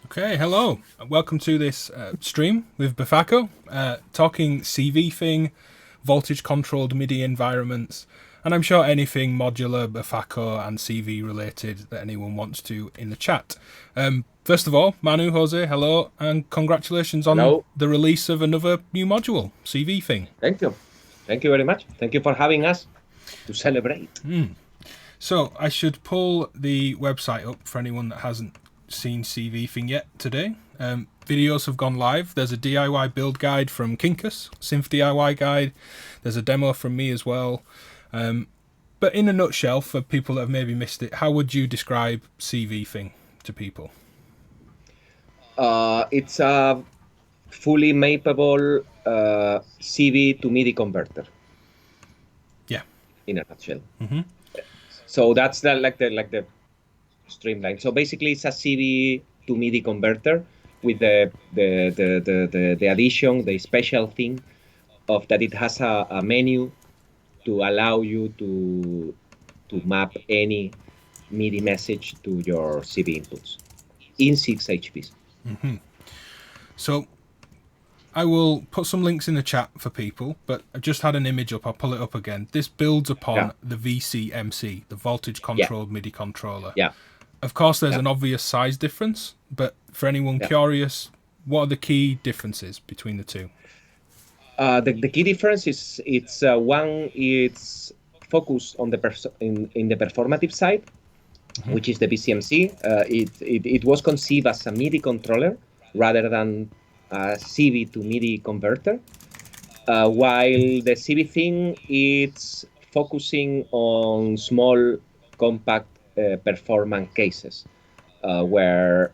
Okay, hello. Welcome to this stream with Befaco, talking CV thing, voltage controlled MIDI environments, and I'm sure anything modular, Befaco and CV related that anyone wants to in the chat. First of all, Manu, Jose, hello, and congratulations on the release of another new module, CV thing. Thank you. Thank you very much. Thank you for having us to celebrate. So I should pull the website up for anyone that hasn't seen CV thing yet today. Videos have gone live. There's a DIY build guide from Kinkus, synth DIY guide. There's a demo from me as well. But in a nutshell, for people that have maybe missed it, how would you describe CV thing to people? It's a fully mappable CV to MIDI converter. Yeah. In a nutshell. So that's the streamline. So basically, it's a CV to MIDI converter with the addition, the special thing of that it has a menu to allow you to map any MIDI message to your CV inputs in 6 HPs. So I will put some links in the chat for people, but I just had an image up. I'll pull it up again. This builds upon the VCMC, the voltage controlled MIDI controller. Yeah. Of course, there's an obvious size difference, but for anyone curious, what are the key differences between the two? The key difference is it's focused on the in the performative side, which is the VCMC. It was conceived as a MIDI controller rather than a CV to MIDI converter, while the CV thing it's focusing on small, compact performance cases, where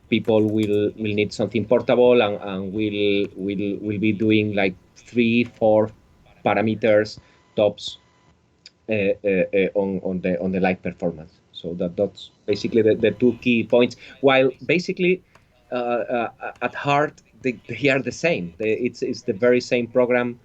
people will need something portable and will be doing like 3-4 parameters tops on the live performance. So that's basically the two key points. While basically at heart they are the same. It's the very same program,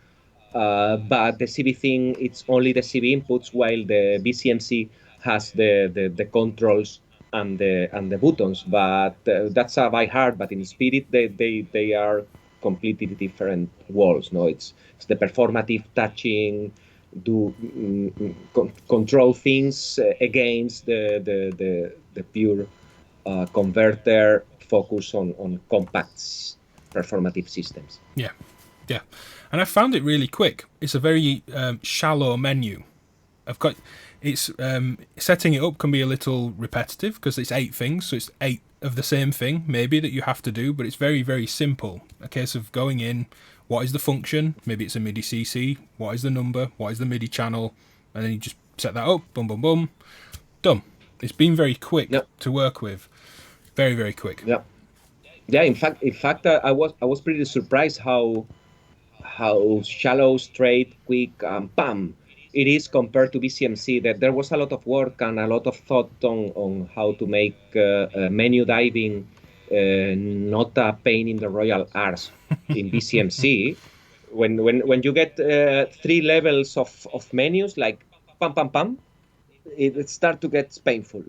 but the CV thing it's only the CV inputs, while the VCMC has the controls and the buttons. But that's by heart. But in spirit, they are completely different worlds. No, it's the performative touching, control things against the pure converter focus on compacts performative systems. Yeah, and I found it really quick. It's a very shallow menu. It's setting it up can be a little repetitive because it's 8 things, so it's 8 of the same thing maybe that you have to do, but it's very, very simple. A case of going in, what is the function? Maybe it's a MIDI CC. What is the number? What is the MIDI channel? And then you just set that up. Boom, boom, boom. Done. It's been very quick to work with. Very, very quick. Yeah. In fact, I was pretty surprised how shallow, straight, quick, bam it is compared to VCMC. That there was a lot of work and a lot of thought on how to make menu diving not a pain in the royal arse in VCMC. When you get 3 levels of menus like pam pam pam, it start to get painful.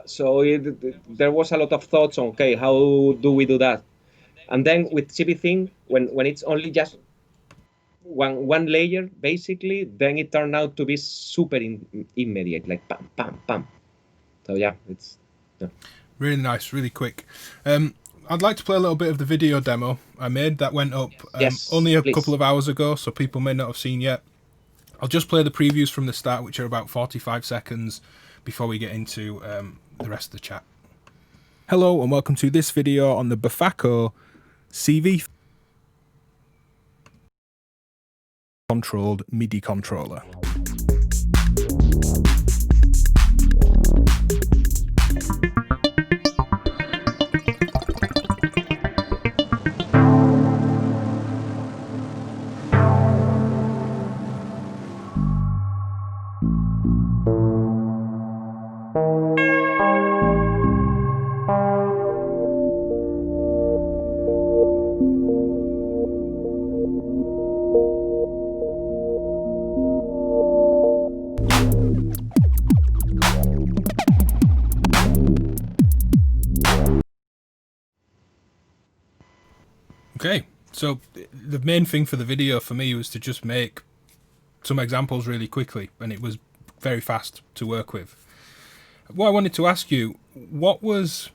So there was a lot of thoughts on how do we do that, and then with CV thing when it's only just one layer basically, then it turned out to be super immediate, like pam pam pam. So it's really nice, really quick. I'd like to play a little bit of the video demo I made that went up only a couple of hours ago, so people may not have seen yet. I'll just play the previews from the start, which are about 45 seconds before we get into the rest of the chat. Hello and welcome to this video on the Befaco CV controlled MIDI controller. Okay, so the main thing for the video for me was to just make some examples really quickly, and it was very fast to work with. What I wanted to ask you, what was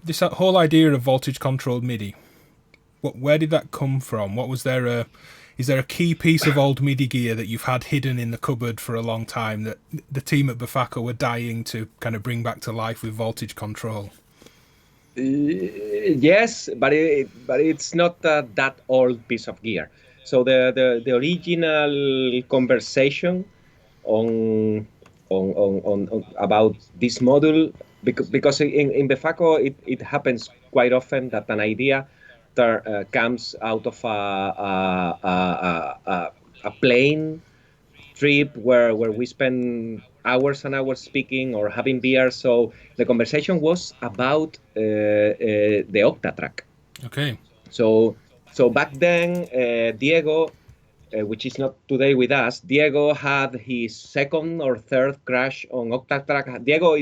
this whole idea of voltage controlled MIDI? Where did that come from? Is there a key piece of old MIDI gear that you've had hidden in the cupboard for a long time that the team at Befaco were dying to kind of bring back to life with voltage control? Yes, but it's not that old piece of gear. So the original conversation on about this module, because in Befaco it happens quite often that an idea comes out of a plane trip where we spend hours and hours speaking or having beer. So the conversation was about the Octatrack. Okay. So back then, Diego, which is not today with us, Diego had his second or third crash on Octatrack. Diego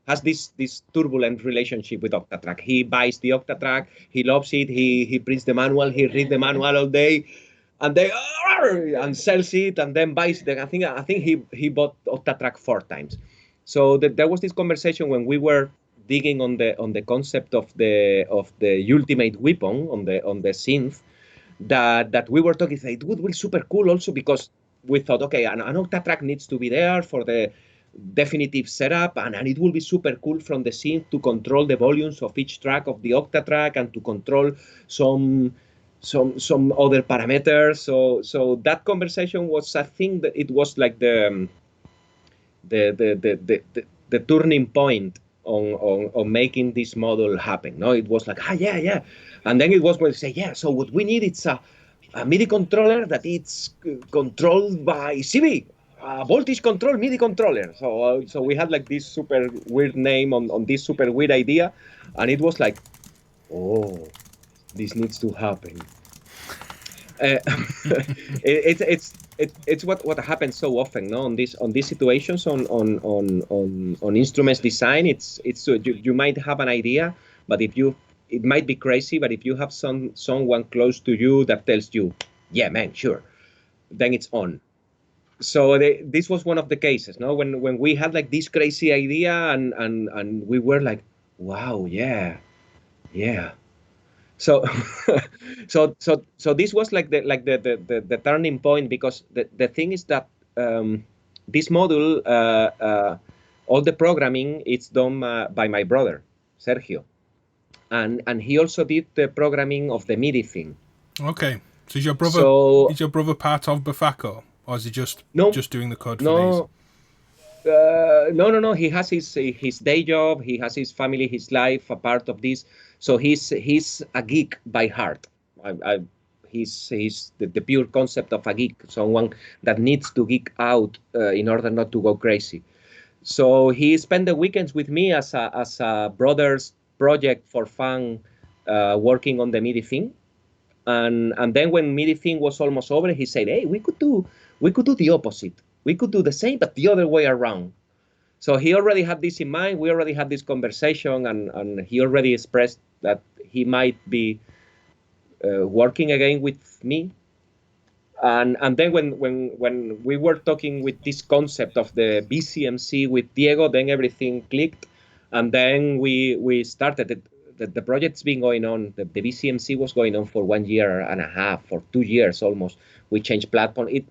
has this turbulent relationship with Octatrack. He buys the Octatrack, he loves it, he prints the manual, he reads the manual all day, and then and sells it, and then buys it. I think he bought Octatrack 4 times. So there was this conversation when we were digging on the concept of the ultimate weapon on the synth, that we were talking. It would be super cool also because we thought, okay, an Octatrack needs to be there for the definitive setup, and it will be super cool from the synth to control the volumes of each track of the Octatrack and to control some other parameters. So that conversation was, I think that it was like the turning point on making this model happen. No, it was like, yeah. And then it was when you say, yeah, so what we need is a MIDI controller that it's controlled by CV, a voltage control MIDI controller. So we had like this super weird name on this super weird idea, and it was like, oh, this needs to happen. It's what happens so often, no? On these situations on instruments design. It's you might have an idea, but it might be crazy, but if you have someone close to you that tells you, yeah, man, sure, then it's on. So this was one of the cases, no? When we had like this crazy idea and we were like, wow, yeah. So so this was like the turning point, because the thing is that this module, all the programming, it's done by my brother Sergio, and he also did the programming of the MIDI thing. Okay, so is your brother part of Befaco, or is he just doing the code for these? No. He has his day job. He has his family, his life, a part of this. So he's a geek by heart. He's the pure concept of a geek, someone that needs to geek out in order not to go crazy. So he spent the weekends with me as a brother's project for fun, working on the MIDI thing. And then when MIDI thing was almost over, he said, hey, we could do the opposite. We could do the same, but the other way around. So he already had this in mind. We already had this conversation, and he already expressed that he might be working again with me. And then when we were talking with this concept of the VCMC with Diego, then everything clicked, and then we started it. The project's been going on. The VCMC was going on for 1 year and a half, for 2 years almost. We changed platform. It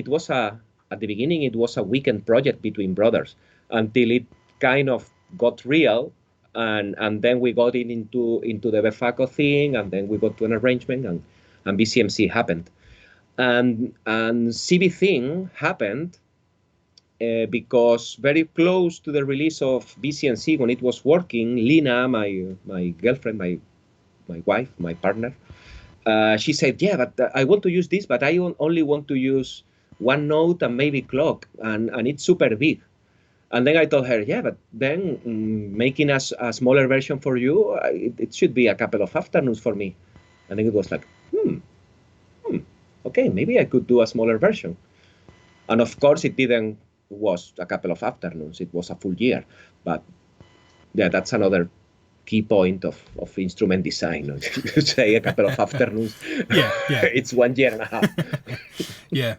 was at the beginning, it was a weekend project between brothers until it kind of got real, and then we got into the Befaco thing, and then we got to an arrangement, and VCMC happened, and CV thing happened because very close to the release of VCMC, when it was working, Lina, my girlfriend, my wife, my partner, she said, yeah, but I want to use this, but I only want to use one note and maybe clock, and it's super big. And then I told her, yeah, but then making a smaller version for you, it should be a couple of afternoons for me. And then it was like, okay, maybe I could do a smaller version. And of course, it didn't was a couple of afternoons. It was a full year. But yeah, that's another key point of instrument design. You say a couple of afternoons. Yeah. It's 1 year and a half. Yeah.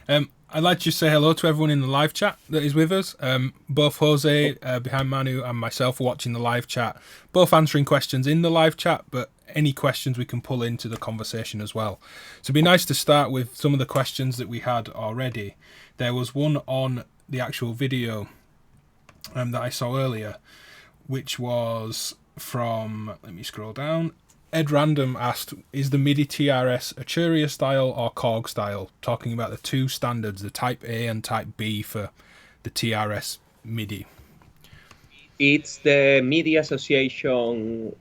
I'd like to just say hello to everyone in the live chat that is with us. Both Jose behind Manu and myself are watching the live chat, both answering questions in the live chat, but any questions we can pull into the conversation as well. So it'd be nice to start with some of the questions that we had already. There was one on the actual video that I saw earlier, which was from, let me scroll down, Ed Random asked, is the MIDI TRS a Churia style or Korg style? Talking about the two standards, the Type A and Type B for the TRS MIDI. It's the MIDI Association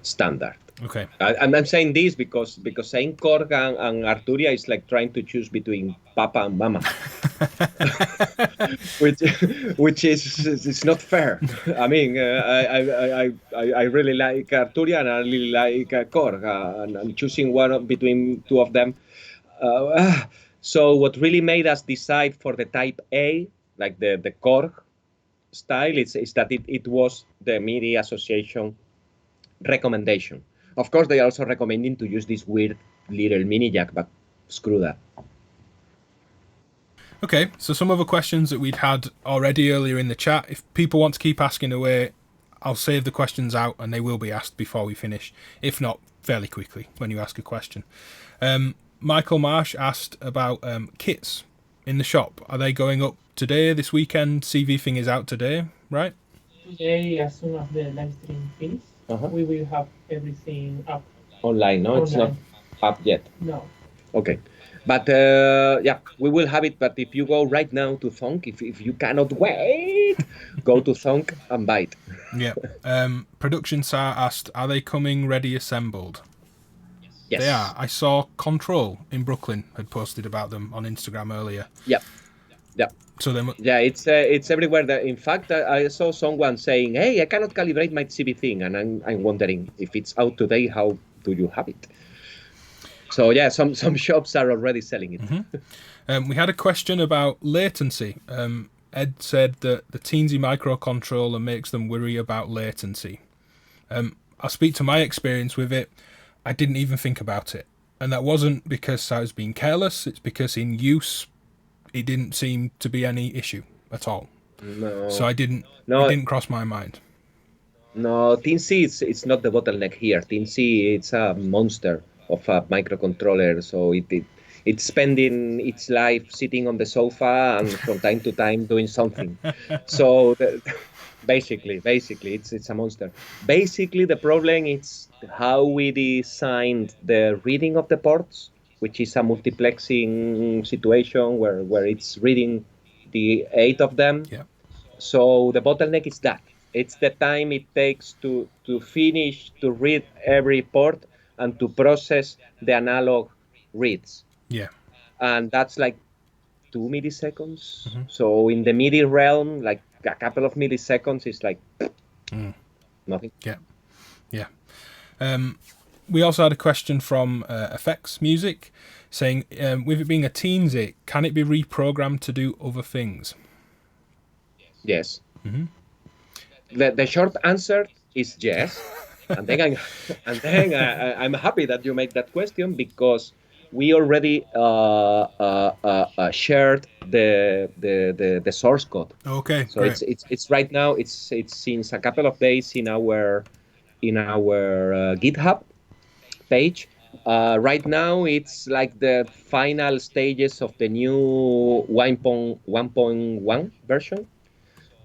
standard. Okay. I'm saying this because saying Korg and Arturia is like trying to choose between Papa and Mama, which is it's not fair. I mean, I really like Arturia and I really like Korg, and I'm choosing one between two of them. So what really made us decide for the Type A, like the Korg style, is that it was the MIDI Association recommendation. Of course, they are also recommending to use this weird little mini jack, but screw that. Okay, so some other questions that we'd had already earlier in the chat. If people want to keep asking away, I'll save the questions out and they will be asked before we finish. If not, fairly quickly when you ask a question. Michael Marsh asked about kits in the shop. Are they going up today, this weekend? CV thing is out today, right? Today, as soon as the live stream finishes, we will have everything up. Online, no? Online. It's not up yet? No. Okay. But yeah, we will have it. But if you go right now to Thonk, if you cannot wait, go to Thonk and buy it. Yeah. Production Sar asked, are they coming ready assembled? Yes. They are. I saw Control in Brooklyn had posted about them on Instagram earlier. Yep. Yep. So they yeah, it's everywhere. In fact, I saw someone saying, "Hey, I cannot calibrate my CV thing," and I'm wondering if it's out today. How do you have it? So yeah, some shops are already selling it. Mm-hmm. We had a question about latency. Ed said that the Teensy microcontroller makes them worry about latency. I'll speak to my experience with it. I didn't even think about it, and that wasn't because I was being careless. It's because in use, it didn't seem to be any issue at all. No. So it didn't cross my mind. No, Teensy, it's not the bottleneck here. Teensy, it's a monster of a microcontroller. So it's spending its life sitting on the sofa and from time to time doing something. So basically, it's a monster. Basically, the problem is how we designed the reading of the ports, which is a multiplexing situation where it's reading the 8 of them. Yeah. So the bottleneck is that. It's the time it takes to finish to read every port and to process the analog reads. Yeah. And that's like 2 milliseconds. Mm-hmm. So in the MIDI realm, like a couple of milliseconds is like nothing. Yeah. Yeah. We also had a question from Effects Music saying, with it being a Teensy, can it be reprogrammed to do other things? Yes. Mm-hmm. The short answer is yes. and then I'm happy that you make that question because we already shared the source code. Okay. So great. It's right now it's since a couple of days in our GitHub page. Right now it's like the final stages of the new 1.1 version.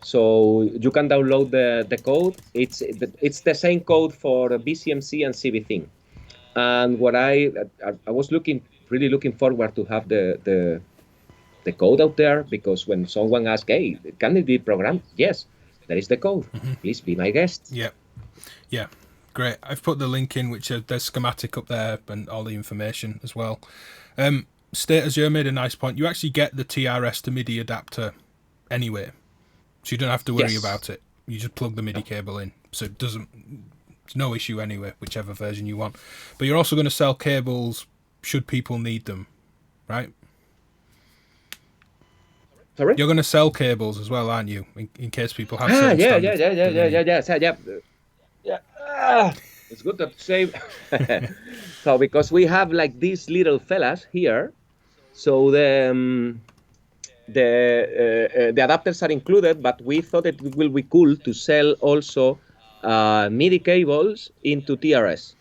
So you can download the code. It's the same code for VCMC and CV thing. And what I was really looking forward to have the code out there, because when someone asks, hey, can it be programmed? Yes, there is the code. Mm-hmm. Please be my guest. Yeah. Yeah. Great. I've put the link in, which there's schematic up there and all the information as well. Status, you made a nice point. You actually get the TRS to MIDI adapter anyway. So you don't have to worry about it. You just plug the MIDI cable in. So it's no issue anyway, whichever version you want. But you're also going to sell cables should people need them, right? Sorry? You're going to sell cables as well, aren't you? In case people have Yeah. It's good to say. So because we have like these little fellas here, so the adapters are included, but we thought it will be cool to sell also MIDI cables into TRS.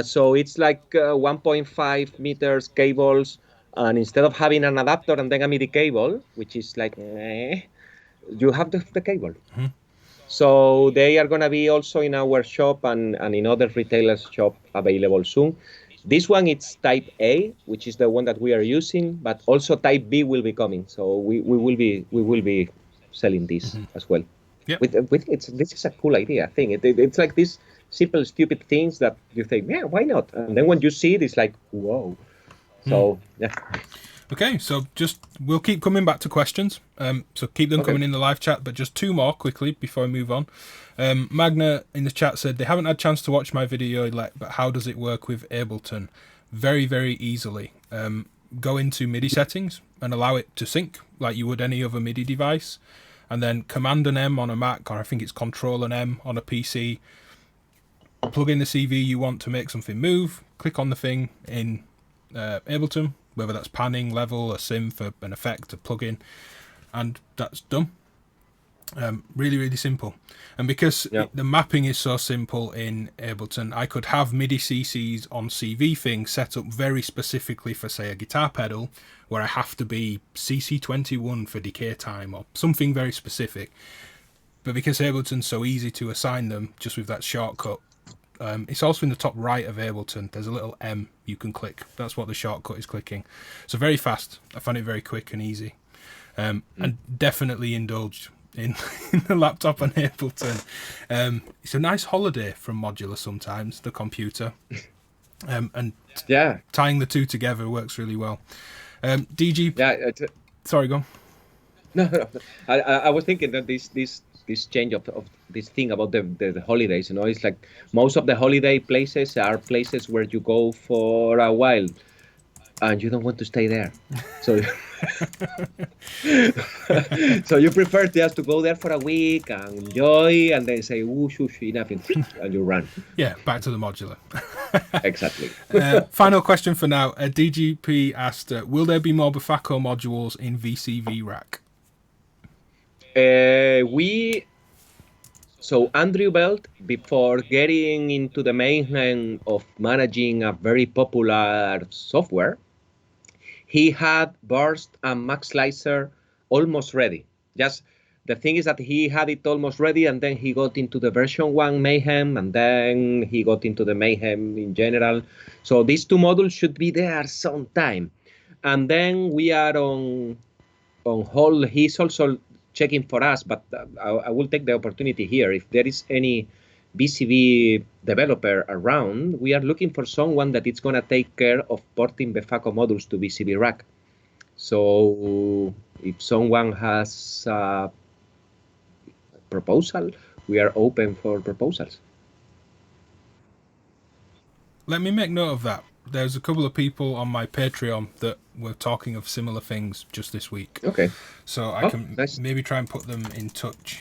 So it's like 1.5 meters cables, and instead of having an adapter and then a MIDI cable, which is like, you have the cable. Mm-hmm. So they are going to be also in our shop and in other retailers' shop available soon. This one it's Type A, which is the one that we are using, but also Type B will be coming. So we will be selling this as well. Yep. This is a cool idea. I think it's like these simple, stupid things that you think, yeah, why not? And then when you see it, it's like, whoa. So yeah. Okay, so we'll keep coming back to questions. So keep them coming in the live chat, but just two more quickly before we move on. Magna in the chat said they haven't had a chance to watch my video yet, but how does it work with Ableton? Very, very easily. Go into MIDI settings and allow it to sync like you would any other MIDI device, and then Command and M on a Mac, or I think it's Control and M on a PC. Plug in the CV you want to make something move. Click on the thing in Ableton, whether that's panning, level, a synth, an effect, a plugin, and that's done. Really, really simple. And because the mapping is so simple in Ableton, I could have MIDI CCs on CV things set up very specifically for, say, a guitar pedal, where I have to be CC21 for decay time or something very specific. But because Ableton's so easy to assign them just with that shortcut, it's also in the top right of Ableton. There's a little M you can click. That's what the shortcut is clicking. So very fast. I found it very quick and easy. And definitely indulged in the laptop on Ableton. It's a nice holiday from Modular sometimes, the computer. And tying the two together works really well. DG... Sorry, go on. No. I was thinking that this change of this thing about the holidays, it's like most of the holiday places are places where you go for a while and you don't want to stay there. So so you prefer just to go there for a week and enjoy and then say, ooh, shush, enough, and you run. Yeah, back to the Modular. Exactly. Final question for now. DGP asked, will there be more Befaco modules in VCV Rack? So Andrew Belt, before getting into the mayhem of managing a very popular software, he had Burst and Max Slicer almost ready. Just the thing is that he had it almost ready, and then he got into the version 1 mayhem, and then he got into the mayhem in general. So these two modules should be there sometime. And then we are on hold. He's also checking for us, but I will take the opportunity here. If there is any VCV developer around, we are looking for someone that is going to take care of porting Befaco modules to VCV Rack. So if someone has a proposal, we are open for proposals. Let me make note of that. There's a couple of people on my Patreon that were talking of similar things just this week. Okay. So I can maybe try and put them in touch.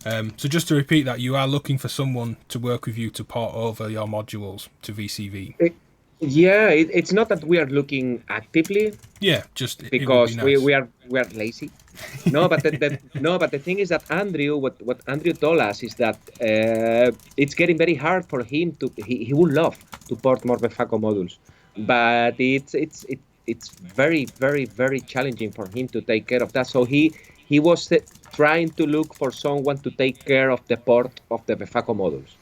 So just to repeat that, you are looking for someone to work with you to port over your modules to VCV. It's not that we are looking actively. Yeah, just because nice. we are lazy. No, but the thing is that Andrew, what Andrew told us is that it's getting very hard for him to. He would love to port more Befaco modules, but it's very, very, very challenging for him to take care of that. So he was trying to look for someone to take care of the port of the Befaco modules.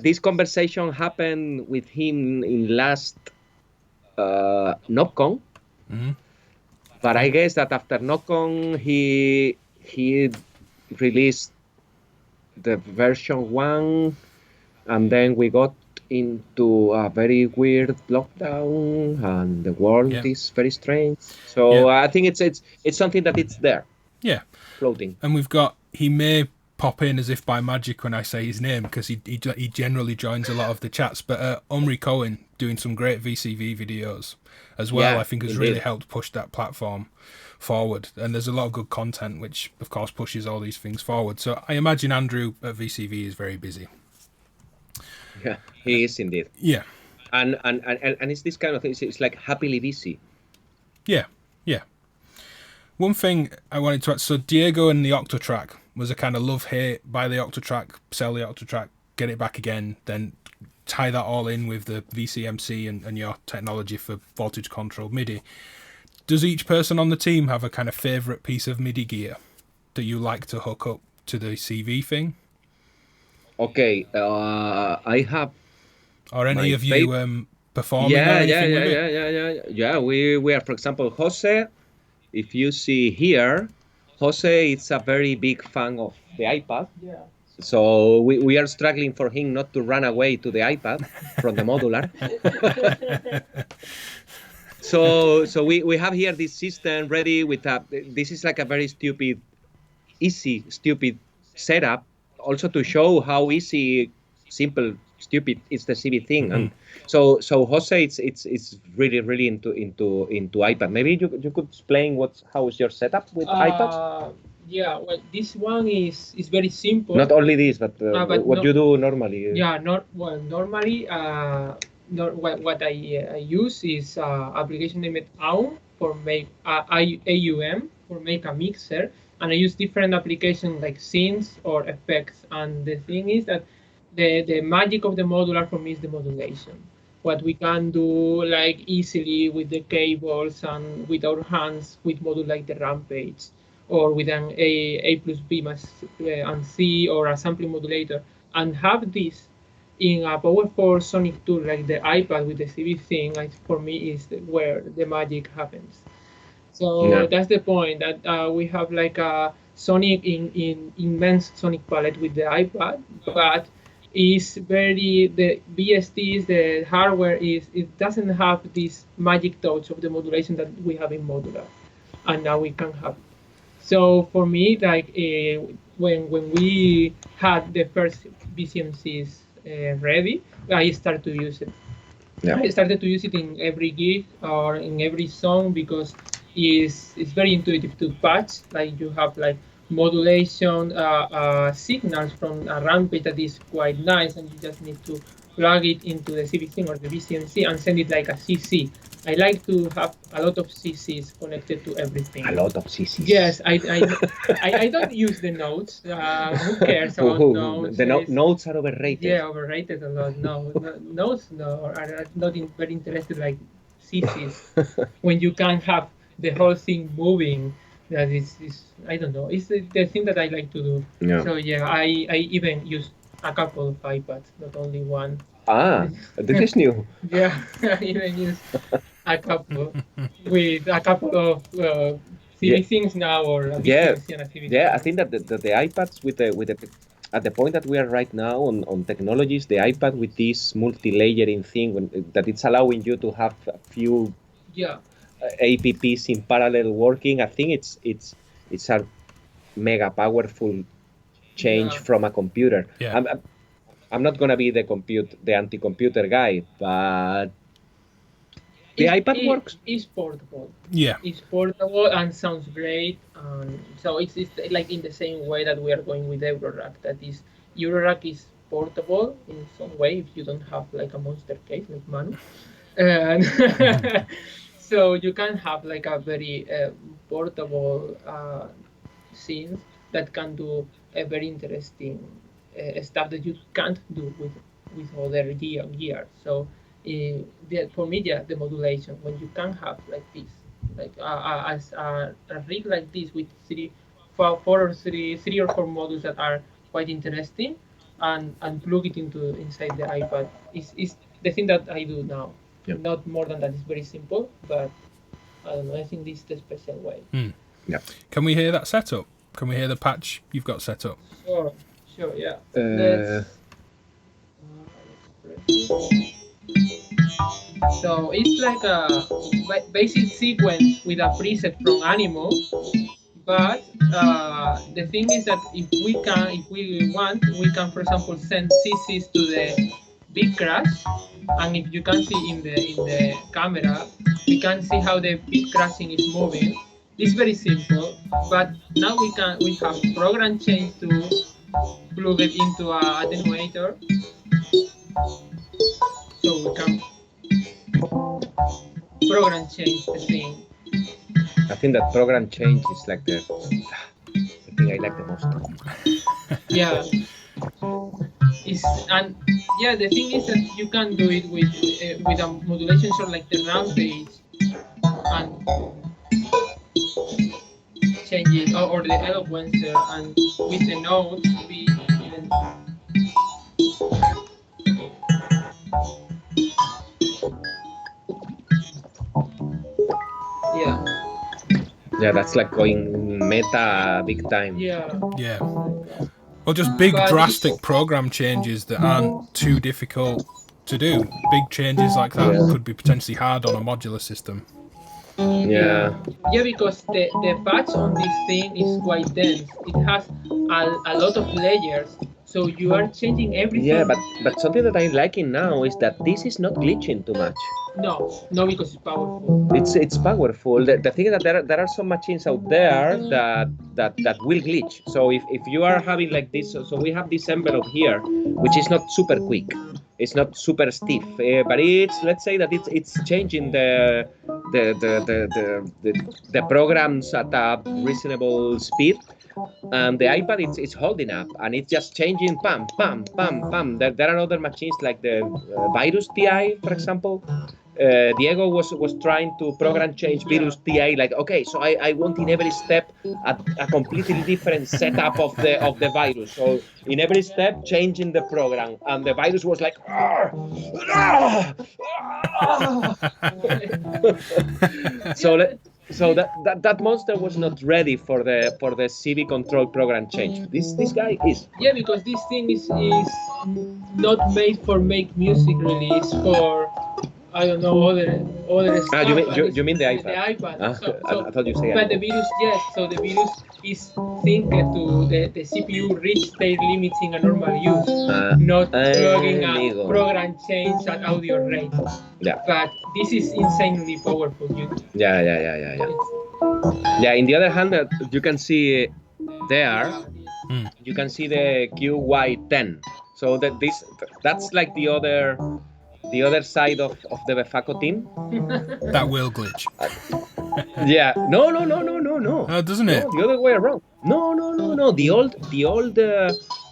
This conversation happened with him in last NobCon, but I guess that after NobCon he released the version 1, and then we got into a very weird lockdown, and the world is very strange. So I think it's something that it's there, floating. And he may pop in as if by magic when I say his name, because he generally joins a lot of the chats. But Omri Cohen doing some great VCV videos as well, Yeah, I think has really helped push that platform forward. And there's a lot of good content, which of course pushes all these things forward. So I imagine Andrew at VCV is very busy. Yeah, he is indeed. Yeah. And it's this kind of thing. It's like happily busy. Yeah, yeah. One thing I wanted to add, so Diego and the Octatrack was a kind of love-hate, buy the Octatrack, sell the Octatrack, get it back again, then tie that all in with the VCMC and your technology for voltage-controlled MIDI. Does each person on the team have a kind of favourite piece of MIDI gear that you like to hook up to the CV thing? Okay, I have... Or any of you performing or anything with it? Yeah, we are, for example, Jose. If you see here, Jose is a very big fan of the iPad. Yeah. So we are struggling for him not to run away to the iPad from the modular. So we have here this system ready with this is like a very stupid setup, also to show how easy, simple, stupid is the CV thing. And so Jose, it's really into iPad. Maybe you could explain how is your setup with iPads? Yeah, well, this one is very simple. Not only this, but what you do normally. Yeah, normally, what I use is application named AUM for make AUM for make a mixer, and I use different applications like synths or effects. And the thing is that the magic of the modular for me is the modulation. What we can do like easily with the cables and with our hands with module like the Rampage, or with an A plus B and C or a sampling modulator, and have this in a powerful sonic tool like the iPad with the CV thing, for me is where the magic happens. So that's the point, that we have like a sonic in immense sonic palette with the iPad, but is the VSTs, the hardware it doesn't have this magic touch of the modulation that we have in modular, and now we can have. So for me, like when we had the first VCMCs ready, I started to use it. Yeah. I started to use it in every gig or in every song because it's very intuitive to patch. Like you have like modulation signals from a Rampage that is quite nice, and you just need to plug it into the CV thing or the VCMC and send it like a CC. I like to have a lot of CCs connected to everything. A lot of CCs. Yes, I don't use the notes. Who cares about notes? The notes are overrated. Yeah, overrated a lot. No, notes are not very interested like CCs. When you can have the whole thing moving, that is I don't know. It's the thing that I like to do. Yeah. So yeah, I even use a couple of iPads, not only one. Ah, this is new. Yeah, I even use a couple with a couple of CV things now, or a CV yeah. I think that the iPads with the at the point that we are right now on technologies, the iPad with this multi-layering thing that it's allowing you to have a few apps in parallel working. I think it's a mega powerful change from a computer. Yeah. I'm not gonna be the anti-computer guy, but the iPad works. It's portable. Yeah. It's portable and sounds great. So it's like in the same way that we are going with Eurorack. That is, Eurorack is portable in some way if you don't have like a monster case like Manu. And so you can have like a very portable scene that can do a very interesting stuff that you can't do with other gear. So for me, the modulation, when you can have like this, like a rig like this with three or four modules that are quite interesting, and plug it inside the iPad is the thing that I do now. Yep. Not more than that. It's very simple, but I don't know. I think this is the special way. Yeah. Can we hear that setup? Can we hear the patch you've got set up? Sure, yeah. So it's like a basic sequence with a preset from Animo, But the thing is that if we want, we can, for example, send teases to the big crash, and if you can see in the camera, we can see how the bit crashing is moving. It's very simple, but now we have program change to plug it into a attenuator, so we can program change the thing. I think that program change is like the thing I like the most. Yeah. The thing is that you can do it with a modulation sort like the rampage and change it, or the eloquencer, and with the notes be even. Yeah. Yeah, that's like going meta big time. Yeah. Yeah. Or just big But drastic program changes that aren't too difficult to do. Big changes like that Yeah. could be potentially hard on a modular system. Yeah. Yeah, because the patch on this thing is quite dense. It has a lot of layers, so you are changing everything. Yeah, but something that I'm liking now is that this is not glitching too much. No, because it's powerful. It's powerful. The thing is that there are some machines out there that will glitch. So if you are having like this, so we have this envelope here, which is not super quick. It's not super stiff, but let's say that it's changing the programs at a reasonable speed, and the iPad it's holding up, and it's just changing, pam pam pam pam. There are other machines like the Virus TI, for example. Diego was trying to program change Virus TI, like, okay, so I want in every step a completely different setup of the virus. So in every step, changing the program, and the virus was like, so that monster was not ready for the CV control program change. This guy is. Yeah, because this thing is not made for make music really. It's for, I don't know, other stuff. You mean the iPad? The iPad. I thought you said. But the virus, yes. So the virus is think to the CPU reach their limits in a normal use, not plugging a program change at audio rate. Yeah. But this is insanely powerful. Yeah. Yeah. In the other hand, you can see there. You can see the QY10. So that's like the other side of the Befaco team. That will glitch. Yeah. No. Oh, doesn't it? No, the other way around. No. The old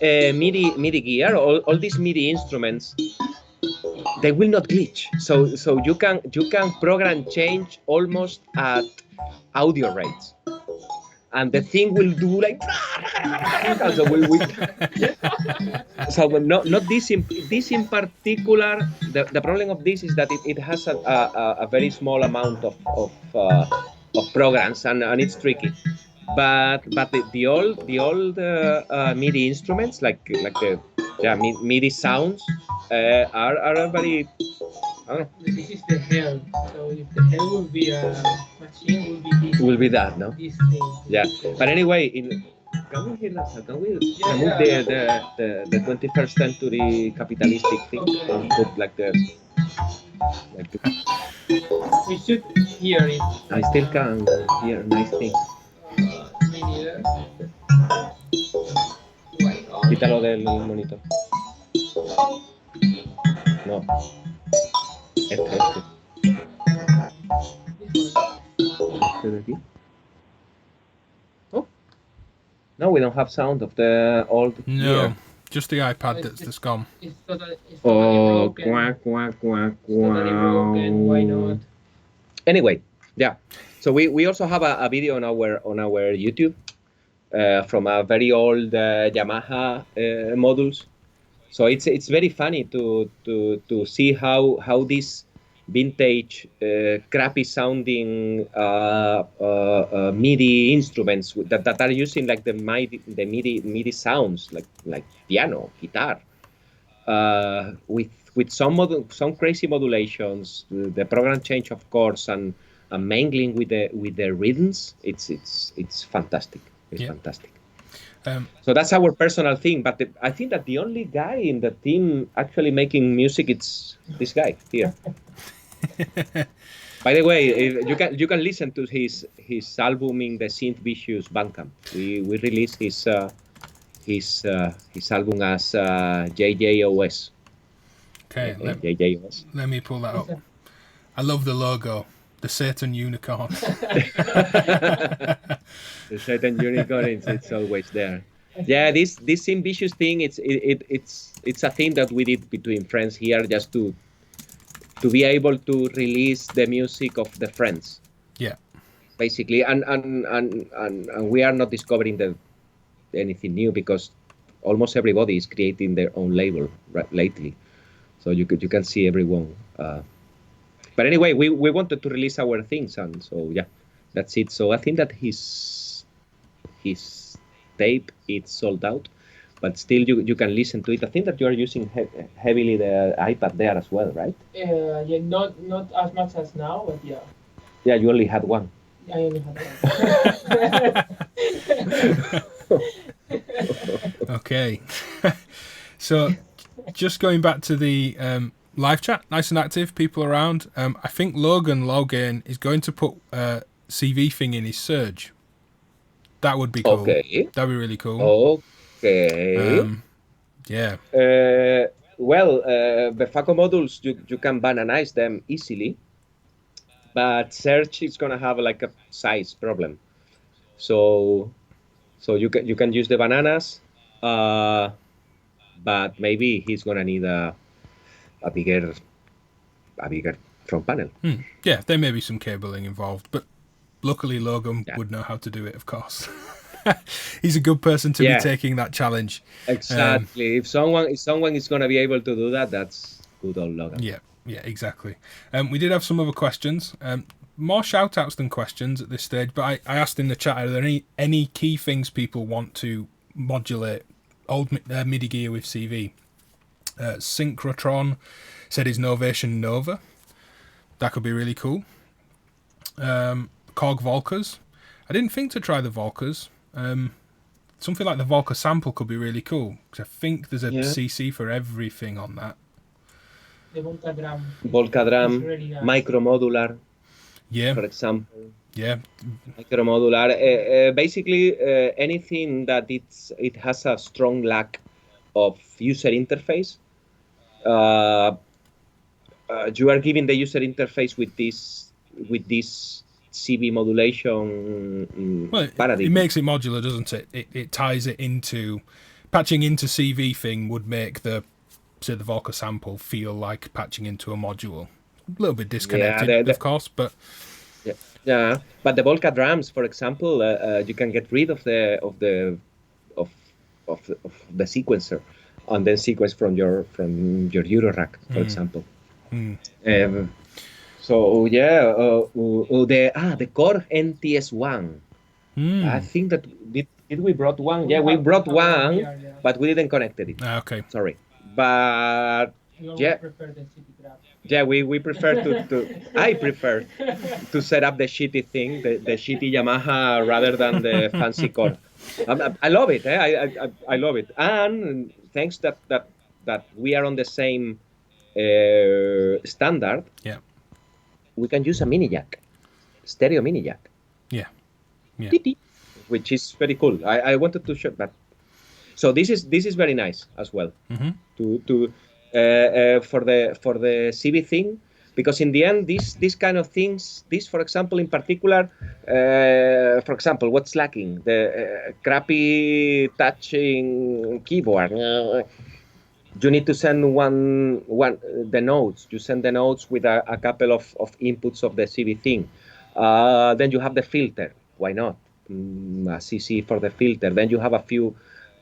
MIDI gear, all these MIDI instruments, they will not glitch. So you can program change almost at audio rates, and the thing will do like. So not this in particular. The problem of this is that it has a very small amount of programs, and it's tricky. But the old MIDI instruments like the MIDI sounds are very. I don't know. This is the hell. So if the hell will be a machine, will be this. Will be that, no? This thing. Yeah, but anyway, can we hear that? Can we remove the 21st century capitalistic thing and put like the. We should hear it. I still can hear nice things. Me neither. Quítalo del monitor. No. Este de aquí. Oh. No, we don't have sound of the old. No, gear. just the iPad that's gone. It's totally Quack, broken. quack. Totally broken. Why not? Anyway, yeah. So we also have a video on our YouTube from a very old Yamaha modules. So it's very funny to see how these vintage crappy sounding MIDI instruments that are using like the MIDI sounds like piano, guitar, with some crazy modulations, the program change of course, and mingling with the rhythms, it's fantastic. It's fantastic. So that's our personal thing. But I think that the only guy in the team actually making music, it's this guy here. By the way, you can listen to his album in the Synth Vicious Bandcamp. We released his album as JJOS. Okay, JJOS. let me pull that up. I love the logo, the Satan unicorn. The Satan unicorn, it's always there. Yeah, this ambitious thing, it's a thing that we did between friends here, just to be able to release the music of the friends. Yeah. Basically, and we are not discovering anything new, because almost everybody is creating their own label lately. So you can see everyone. But anyway, we wanted to release our things, and so yeah, that's it. So I think that his tape is sold out, but still you can listen to it. I think that you are using heavily the iPad there as well, right? Yeah, not as much as now, but yeah. Yeah, you only had one. I only had one. Okay. So just going back to the live chat, nice and active, people around. I think Logan Logan is going to put CV thing in his Surge. That would be cool. Okay. That'd be really cool. Okay. Yeah. Well, Befaco modules, you can bananize them easily, but Surge is gonna have like a size problem. So you can use the bananas, but maybe he's gonna need a bigger front panel. Yeah, there may be some cabling involved, but luckily Logan would know how to do it, of course. He's a good person to be taking that challenge. Exactly. If someone is gonna be able to do that, that's good old Logan. Yeah, exactly. We did have some other questions. More shout outs than questions at this stage, but I asked in the chat, are there any key things people want to modulate old MIDI gear with CV? Synchrotron said his Novation Nova. That could be really cool. Korg Volkers. I didn't think to try the Volkers. Something like the Volker sample could be really cool, because I think there's a CC for everything on that. The Volcadram, really micro modular. Yeah. For example. Yeah. Micro modular. Basically, anything that it has a strong lack of user interface. You are giving the user interface with this CV modulation paradigm. It makes it modular, doesn't it? It ties it into patching into CV thing would make the Volker sample feel like patching into a module. A little bit disconnected, of course, but yeah. But the Volca drums, for example, you can get rid of the sequencer, and then sequence from your Euro rack, for example. So yeah, the Korg NTS1. I think that did we brought one? Yeah, we brought one, but we didn't connect it. Okay. Sorry, but yeah. Yeah, we prefer to I prefer to set up the shitty thing, the shitty Yamaha, rather than the fancy Korg. I love it. I love it, and thanks that we are on the same standard. Yeah. We can use a mini jack, stereo mini jack. Yeah. Which is very cool. I wanted to show that. So this is very nice as well. For the CV thing, because in the end, these kind of things, this, for example, in particular, for example, what's lacking? The crappy touching keyboard. You need to send the notes. You send the notes with a couple of inputs of the CV thing. Then you have the filter. Why not? A CC for the filter. Then you have a few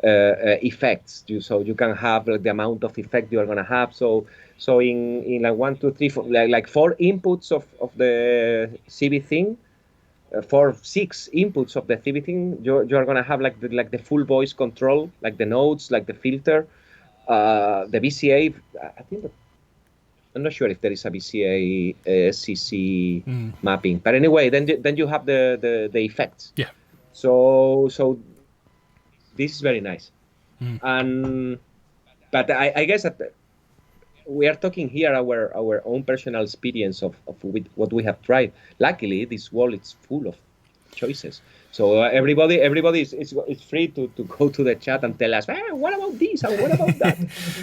effects. So you can have the amount of effect you are gonna have. So in like 1, 2, 3, 4, like 4 inputs of the CV thing. 6 inputs of the CV thing. You are gonna have like the full voice control, like the notes, like the filter. The VCA, I think that I'm not sure if there is a VCA CC mapping, but anyway, then you have the effects. Yeah. So this is very nice, and but I guess that we are talking here our own personal experience of with what we have tried. Luckily, this world is full of choices. So everybody is free to go to the chat and tell us, what about this and what about that?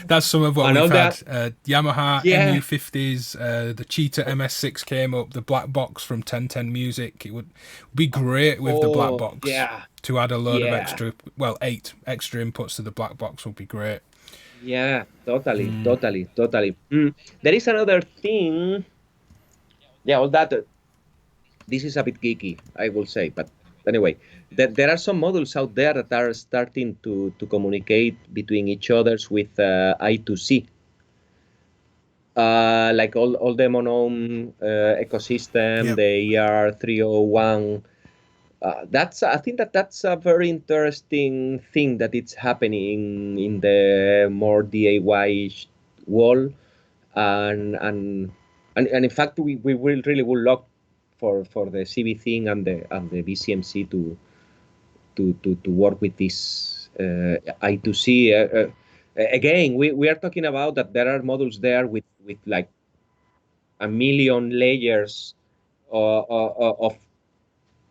That's some of what And we've all had. that- Yamaha Yeah. MU50s, the Cheetah MS6 came up, the black box from 1010 Music. It would be great with the black box yeah. to add a load of Yeah. extra, well, 8 extra inputs to the black box would be great. Yeah, totally. There is another thing. Yeah, all that. This is a bit geeky, I will say, but anyway, there are some models out there that are starting to communicate between each others with I2C. Like all the monome ecosystem, Yep. the ER301. I think that's a very interesting thing that it's happening in the more DIY world, and in fact we will really would love for the CV thing and the VCMC to work with this I2C. Again, we are talking about that there are models there with like a million layers of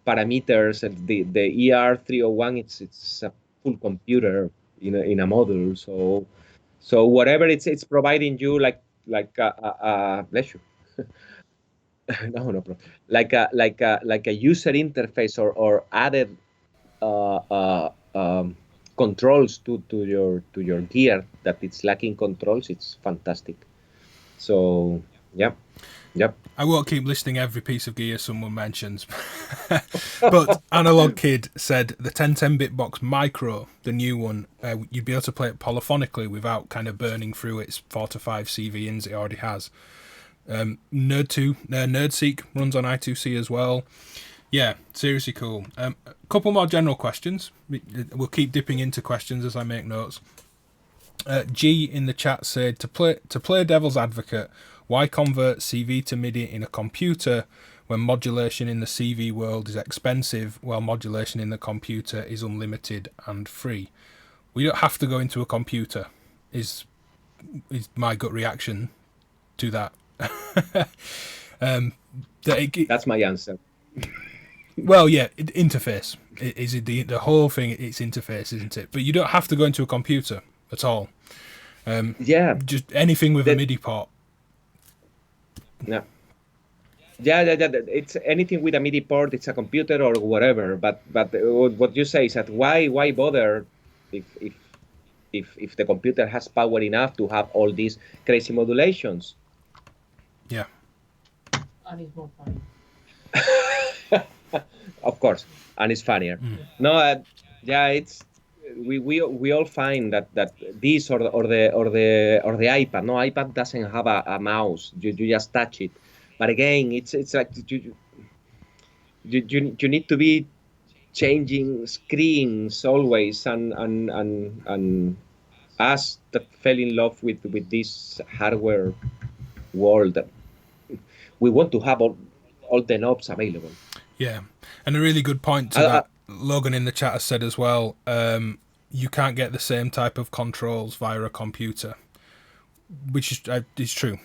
parameters. And the ER301, it's a full computer in a model. So whatever it's providing you, like bless you. No problem. Like a user interface or added controls to your gear that it's lacking controls. It's fantastic. So yep. I won't keep listing every piece of gear someone mentions, but Analog Kid said the 1010-bit box Micro, the new one, you'd be able to play it polyphonically without kind of burning through its 4 to 5 CV ins it already has. Nerdseek runs on I2C as well. Yeah, seriously cool. A couple more general questions. We'll keep dipping into questions as I make notes. G in the chat said, to play devil's advocate, why convert CV to MIDI in a computer when modulation in the CV world is expensive while modulation in the computer is unlimited and free? We don't have to go into a computer, is my gut reaction to that. That's my answer. Well, yeah, interface. Is it the whole thing? It's interface, isn't it? But you don't have to go into a computer at all. Just anything with a MIDI port. Yeah. It's anything with a MIDI port. It's a computer or whatever. But what you say is that why bother if the computer has power enough to have all these crazy modulations? Yeah. And it's more funny. Of course, and it's funnier. No, it's we all find that this or the iPad. No, iPad doesn't have a mouse. You just touch it. But again, it's like you need to be changing screens always, and us that fell in love with this hardware world, we want to have all the knobs available. Yeah, and a really good point to that. Logan in the chat has said as well, you can't get the same type of controls via a computer, which is true.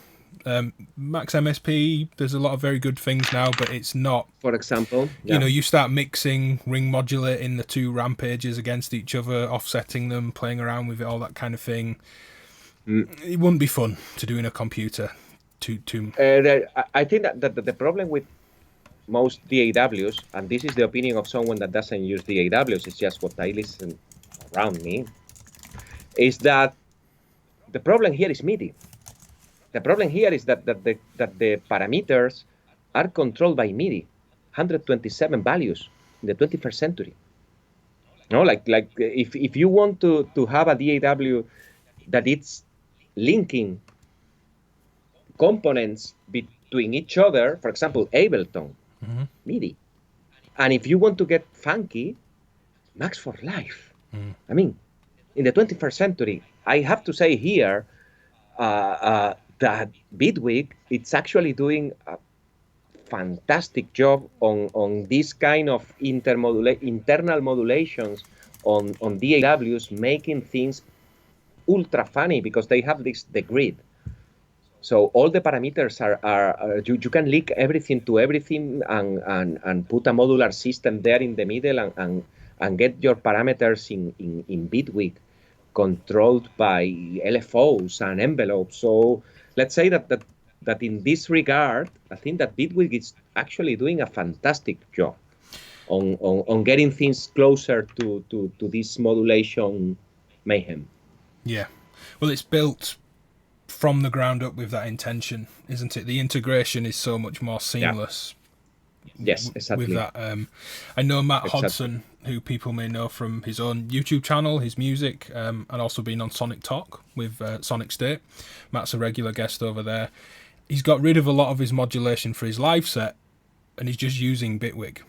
Max MSP, there's a lot of very good things now, but it's not. For example, you start mixing, ring modulating the two rampages against each other, offsetting them, playing around with it, all that kind of thing. It wouldn't be fun to do in a computer. I think that the problem with most DAWs, and this is the opinion of someone that doesn't use DAWs, it's just what I listen around me, is that the problem here is MIDI. The problem here is that the parameters are controlled by MIDI, 127 values in the 21st century. No, like if you want to have a DAW that it's linking components between each other, for example, Ableton, MIDI. And if you want to get funky, Max for Life. I mean, in the 21st century, I have to say here, that Bitwig, it's actually doing a fantastic job on this kind of internal modulations on DAWs, making things ultra funny because they have the grid. So all the parameters are you can link everything to everything and put a modular system there in the middle and get your parameters in Bitwig controlled by LFOs and envelopes. So let's say that in this regard, I think that Bitwig is actually doing a fantastic job on getting things closer to this modulation mayhem. Yeah. Well, it's built from the ground up with that intention, isn't it? The integration is so much more seamless. Yes, exactly. With that, I know Matt Hodson, who people may know from his own YouTube channel, his music, and also been on Sonic Talk with Sonic State. Matt's a regular guest over there. He's got rid of a lot of his modulation for his live set, and he's just using Bitwig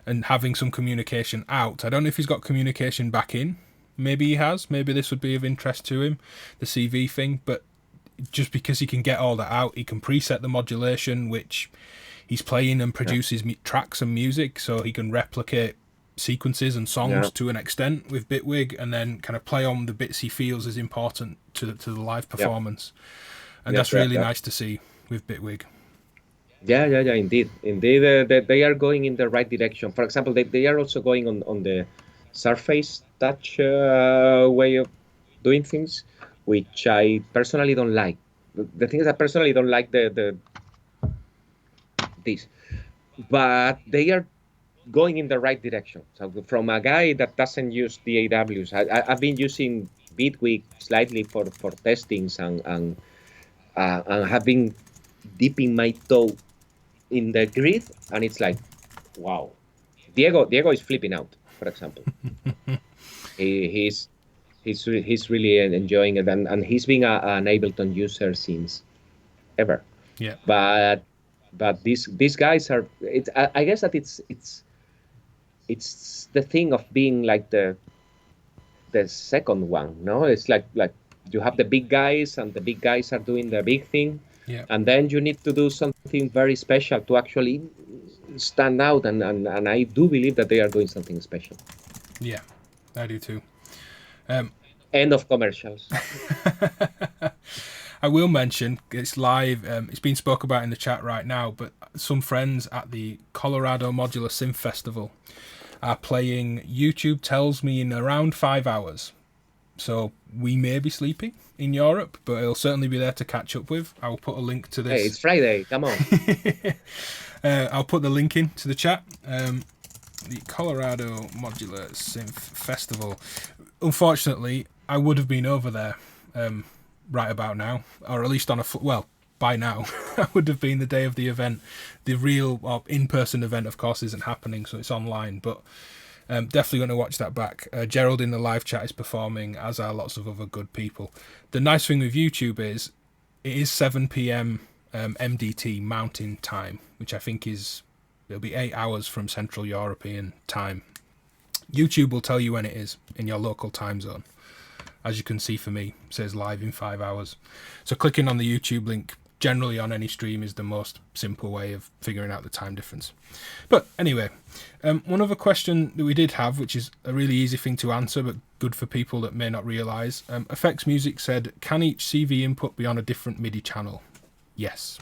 and having some communication out. I don't know if he's got communication back in. Maybe he has. Maybe this would be of interest to him, the CV thing. But just because he can get all that out, he can preset the modulation, which he's playing and produces tracks and music, so he can replicate sequences and songs to an extent with Bitwig, and then kind of play on the bits he feels is important to the live performance. And that's really nice to see with Bitwig. Yeah, indeed. They are going in the right direction. For example, they are also going on the surface touch way of doing things, which I personally don't like. The thing is, I personally don't like this, but they are going in the right direction. So from a guy that doesn't use the DAWs, I've been using Bitwig slightly for testings and have been dipping my toe in the grid, and it's like, wow. Diego is flipping out, for example. He's really enjoying it, and he's been an Ableton user since ever. Yeah. But these guys are. I guess that it's the thing of being like the second one. No, it's like you have the big guys, and the big guys are doing the big thing. Yeah. And then you need to do something very special to actually stand out, and I do believe that they are doing something special. Yeah, I do too. End of commercials. I will mention it's live. It's been spoke about in the chat right now, but some friends at the Colorado Modular Synth Festival are playing YouTube Tells Me in around 5 hours. So we may be sleeping in Europe, but it'll certainly be there to catch up with. I'll put a link to this. Hey, it's Friday. Come on. I'll put the link into the chat. The Colorado Modular Synth Festival. Unfortunately, I would have been over there right about now, or at least on by now. I would have been the day of the event. The real or in-person event, of course, isn't happening, so it's online, but definitely going to watch that back. Gerald in the live chat is performing, as are lots of other good people. The nice thing with YouTube is it is 7 p.m. MDT Mountain Time, which I think it'll be 8 hours from Central European time. YouTube will tell you when it is in your local time zone. As you can see for me, it says live in 5 hours. So clicking on the YouTube link generally on any stream is the most simple way of figuring out the time difference. But anyway, one other question that we did have, which is a really easy thing to answer, but good for people that may not realise. Effects Music said, can each CV input be on a different MIDI channel? Yes.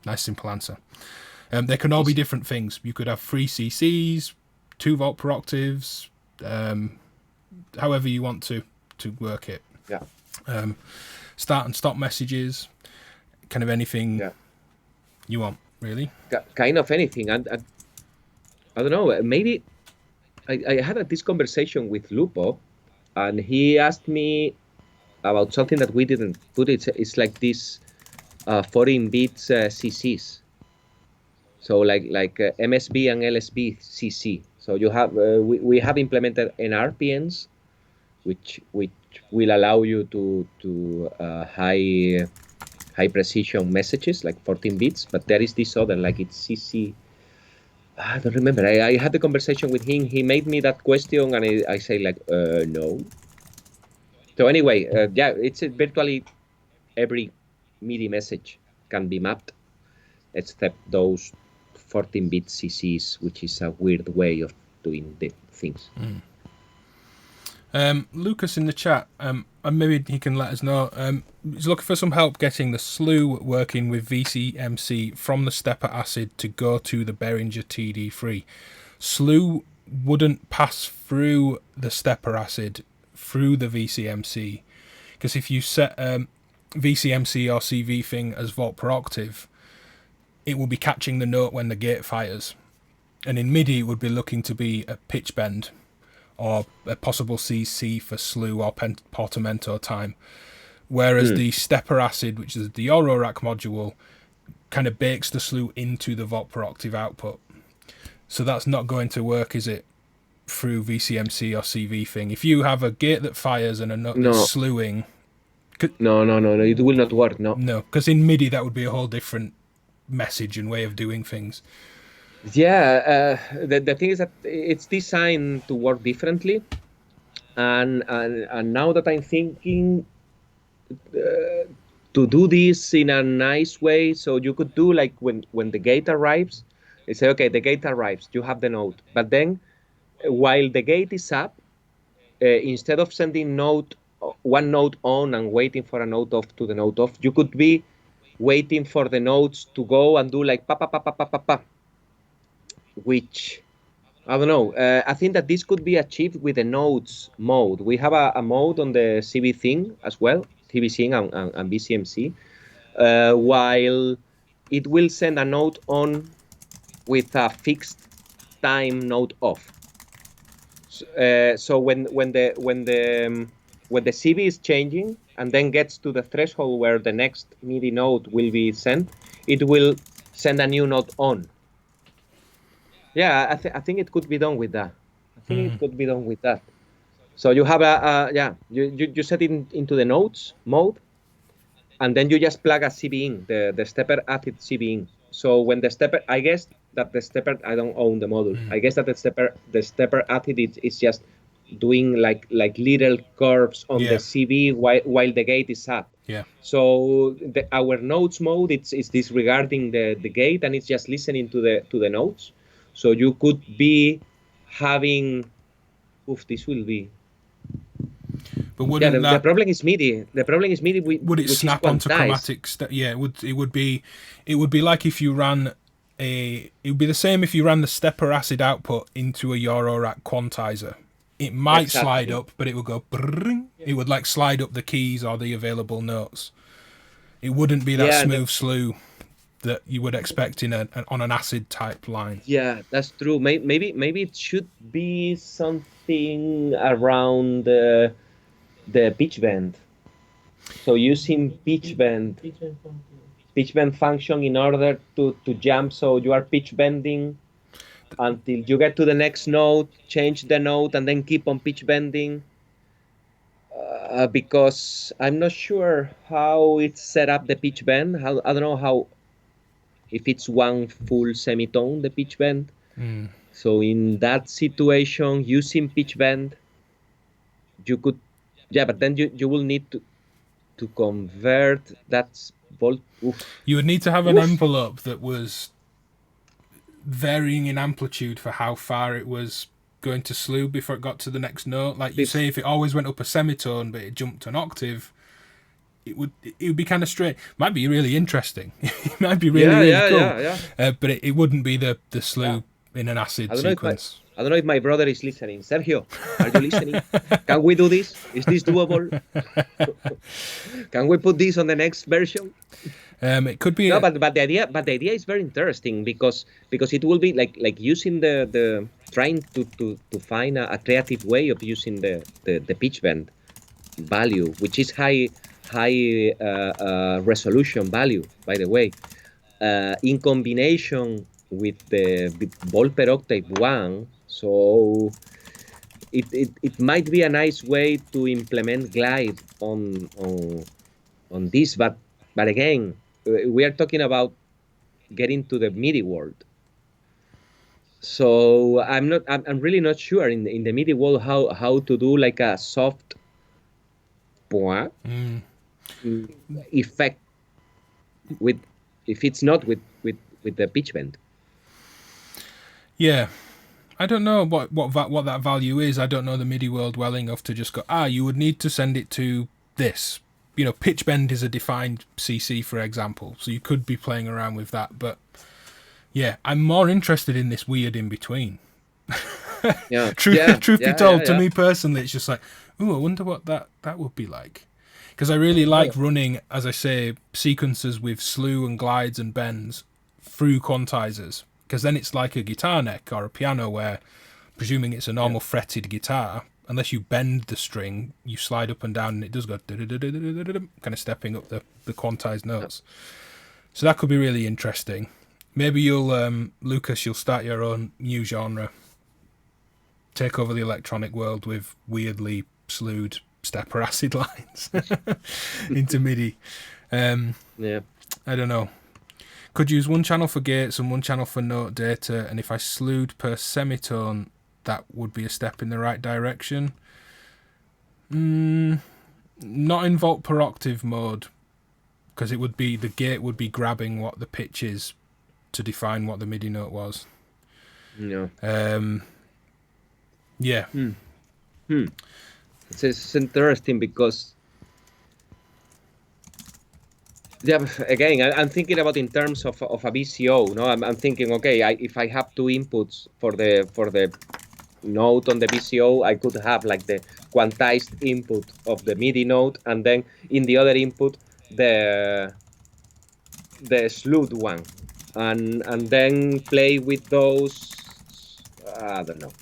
Nice simple answer. They can all be different things. You could have 3 CCs, 2 volt per octaves, however you want to work it. Yeah. Start and stop messages, kind of anything you want, really. Kind of anything. And I don't know, maybe I had this conversation with Lupo, and he asked me about something that we didn't put. It's like this 14 bits CCs. So like MSB and LSB CC. So you have we have implemented NRPNs, which will allow you to high precision messages like 14 bits. But there is this other, like it's CC. I don't remember. I had the conversation with him. He made me that question, and I say like no. So anyway, it's virtually every MIDI message can be mapped, except those 14-bit CCs, which is a weird way of doing the things. Lucas in the chat, and maybe he can let us know, he's looking for some help getting the slew working with VCMC from the stepper acid to go to the Behringer TD3. Slew wouldn't pass through the stepper acid through the VCMC, because if you set VCMC or CV thing as volt per octave, it will be catching the note when the gate fires, and in MIDI it would be looking to be a pitch bend or a possible CC for slew or portamento time, whereas the stepper acid, which is the Euro Rack module, kind of bakes the slew into the volt per octave output. So that's not going to work, is it, through VCMC or CV thing? If you have a gate that fires and a note that's slewing... No, it will not work, no. No, because in MIDI that would be a whole different message and way of doing things. Yeah, the thing is that it's designed to work differently, and now that I'm thinking to do this in a nice way, so you could do like when the gate arrives, you say, okay, the gate arrives, you have the note, but then while the gate is up, instead of sending one note on and waiting for a note off to the note off, you could be waiting for the notes to go and do like pa pa pa pa pa pa pa, which I don't know. I think that this could be achieved with the notes mode. We have a mode on the CV thing as well, TVC and VCMC, while it will send a note on with a fixed time note off. So when the CV is changing and then gets to the threshold where the next MIDI note will be sent, it will send a new note on. Yeah, I think it could be done with that. It could be done with that. So you have you set it into the notes mode, and then you just plug a CV in, the stepper acid CV in. So when the stepper, I guess that the stepper, I don't own the module. I guess that the stepper acid is just doing like little curves on the CV while the gate is up. Yeah. So our notes mode, it's disregarding the gate, and it's just listening to the notes. So you could be having, this will be. But wouldn't the problem is MIDI. The problem is MIDI. Would it snap onto chromatic? Yeah, it would be. It would be like if you ran it would be the same if you ran the stepper acid output into a Euro Rack quantizer. It might slide up, but it would go. It would like slide up the keys or the available notes. It wouldn't be that smooth slew that you would expect on an acid type line. Yeah, that's true. Maybe it should be something around the pitch bend. So using pitch bend function in order to jump. So you are pitch bending until you get to the next note, change the note, and then keep on pitch bending. Because I'm not sure how it's set up, the pitch bend. I don't know how. If it's one full semitone, the pitch bend. So in that situation, using pitch bend, you could, but then you will need to convert that volt. You would need to have an envelope that was varying in amplitude for how far it was going to slew before it got to the next note. Like you say, if it always went up a semitone but it jumped an octave, it would be kind of straight. Might be really interesting. It might be really cool. But it wouldn't be the slew in an acid sequence. I don't know if my brother is listening. Sergio, are you listening? Can we do this? Is this doable? Can we put this on the next version? It could be. No, but the idea is very interesting because it will be like using the trying to find a creative way of using the pitch bend value, which is high resolution value, by the way, in combination with the volt per octave one. So it might be a nice way to implement glide on this, but again, we are talking about getting to the MIDI world. So I'm really not sure in the MIDI world how to do like a soft point. effect with if it's not with the pitch bend. Yeah. I don't know what that value is. I don't know the MIDI world well enough to just go, you would need to send it to this. You know, pitch bend is a defined CC, for example, so you could be playing around with that. But yeah, I'm more interested in this weird in between. Yeah. Truth be told, to me personally, it's just like, ooh, I wonder what that would be like. Because I really like running, as I say, sequences with slew and glides and bends through quantizers. Because then it's like a guitar neck or a piano where, presuming it's a normal fretted guitar, unless you bend the string, you slide up and down and it does go kind of stepping up the quantized notes. So that could be really interesting. Maybe you'll, Lucas, you'll start your own new genre. Take over the electronic world with weirdly slewed stepper acid lines into MIDI. I don't know. Could use one channel for gates and one channel for note data, and if I slewed per semitone, that would be a step in the right direction. Not in volt per octave mode, because it would be, the gate would be grabbing what the pitch is to define what the MIDI note was. No. Yeah. It's interesting because again, I'm thinking about in terms of a VCO. No, I'm thinking, okay, if I have two inputs for the note on the VCO, I could have like the quantized input of the MIDI note, and then in the other input the slewed one, and then play with those. I don't know.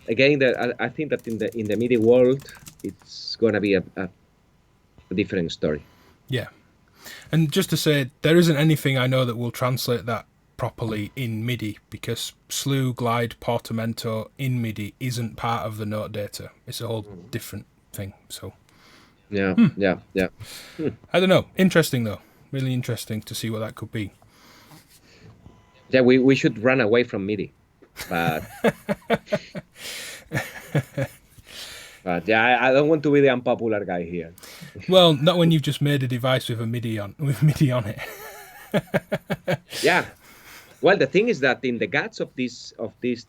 Again, I think that in the MIDI world, it's gonna be a different story. Yeah. And just to say, there isn't anything I know that will translate that properly in MIDI, because slew, glide, portamento in MIDI isn't part of the note data. It's a whole different thing. So yeah. I don't know. Interesting though. Really interesting to see what that could be. Yeah, we should run away from MIDI, but but yeah, I don't want to be the unpopular guy here. Well, not when you've just made a device with MIDI on it. Yeah. Well, the thing is that in the guts of these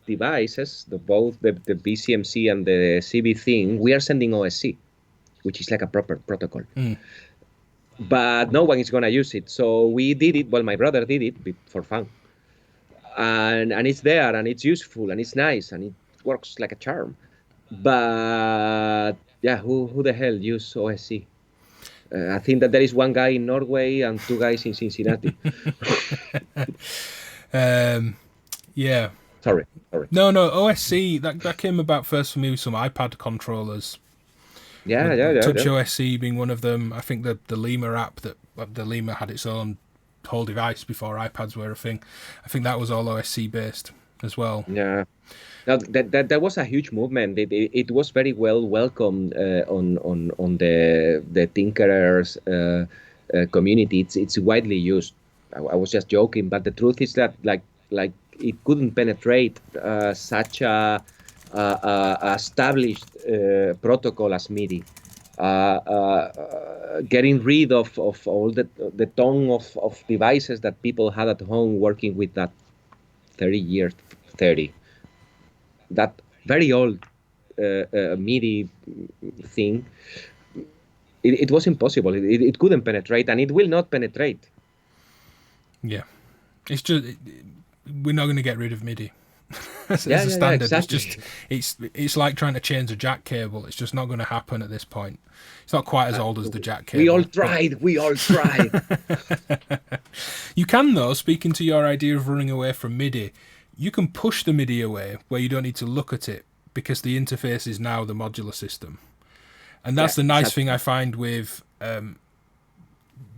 devices, both the VCMC and the CB thing, we are sending OSC, which is like a proper protocol. But no one is gonna use it. So we did it. Well, my brother did it for fun, and it's there, and it's useful, and it's nice, and it works like a charm. But yeah, who the hell use OSC? I think that there is one guy in Norway and two guys in Cincinnati. Yeah. Sorry. No, OSC, that came about first for me with some iPad controllers. Yeah. Touch OSC being one of them. I think the Lima app, the Lima had its own whole device before iPads were a thing. I think that was all OSC based as well. Yeah. Now that was a huge movement. It was very well welcomed on the Tinkerers community. It's widely used. I was just joking, but the truth is that like it couldn't penetrate such a established protocol as MIDI. Getting rid of all the tongue of devices that people had at home working with that 30 that very old MIDI thing, it was impossible. It couldn't penetrate, and it will not penetrate. Yeah, it's just we're not going to get rid of MIDI. As a standard. Yeah, exactly. It's like trying to change a jack cable. It's just not going to happen at this point. It's not quite as old as the jack cable. We all tried. You can, though, speaking to your idea of running away from MIDI, you can push the MIDI away where you don't need to look at it, because the interface is now the modular system. And that's the nice thing I find with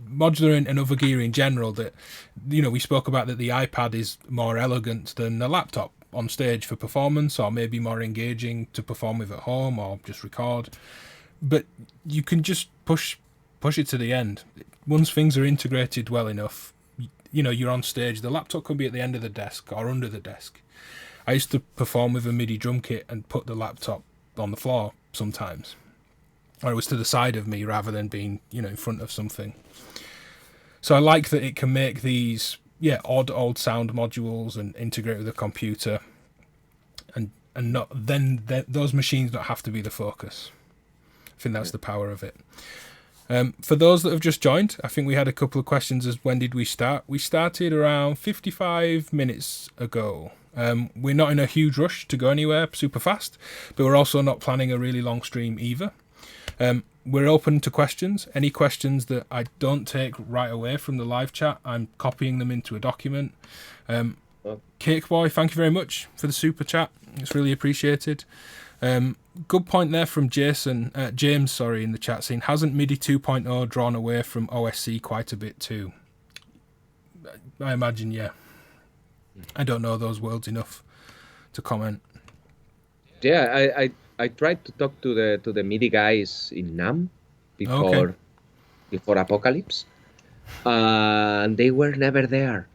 modular and other gear in general, that, you know, we spoke about that the iPad is more elegant than a laptop on stage for performance, or maybe more engaging to perform with at home or just record. But you can just push it to the end. Once things are integrated well enough, you know, you're on stage. The laptop could be at the end of the desk or under the desk. I used to perform with a MIDI drum kit and put the laptop on the floor sometimes. or it was to the side of me rather than being, in front of something. So I like that it can make these, odd old sound modules and integrate with the computer, and not then those machines don't have to be the focus. I think that's the power of it. For those that have just joined, I think we had a couple of questions as when did we start? We started around 55 minutes ago. We're not in a huge rush to go anywhere super fast, but we're also not planning a really long stream either. We're open to questions. Any questions that I don't take right away from the live chat, I'm copying them into a document. Cake Boy, thank you very much for the super chat. It's really appreciated. Good point there from James, in the chat scene. Hasn't MIDI 2.0 drawn away from OSC quite a bit too? I imagine, yeah. I don't know those worlds enough to comment. Yeah, I tried to talk to the MIDI guys in NAMM before Apocalypse, and they were never there.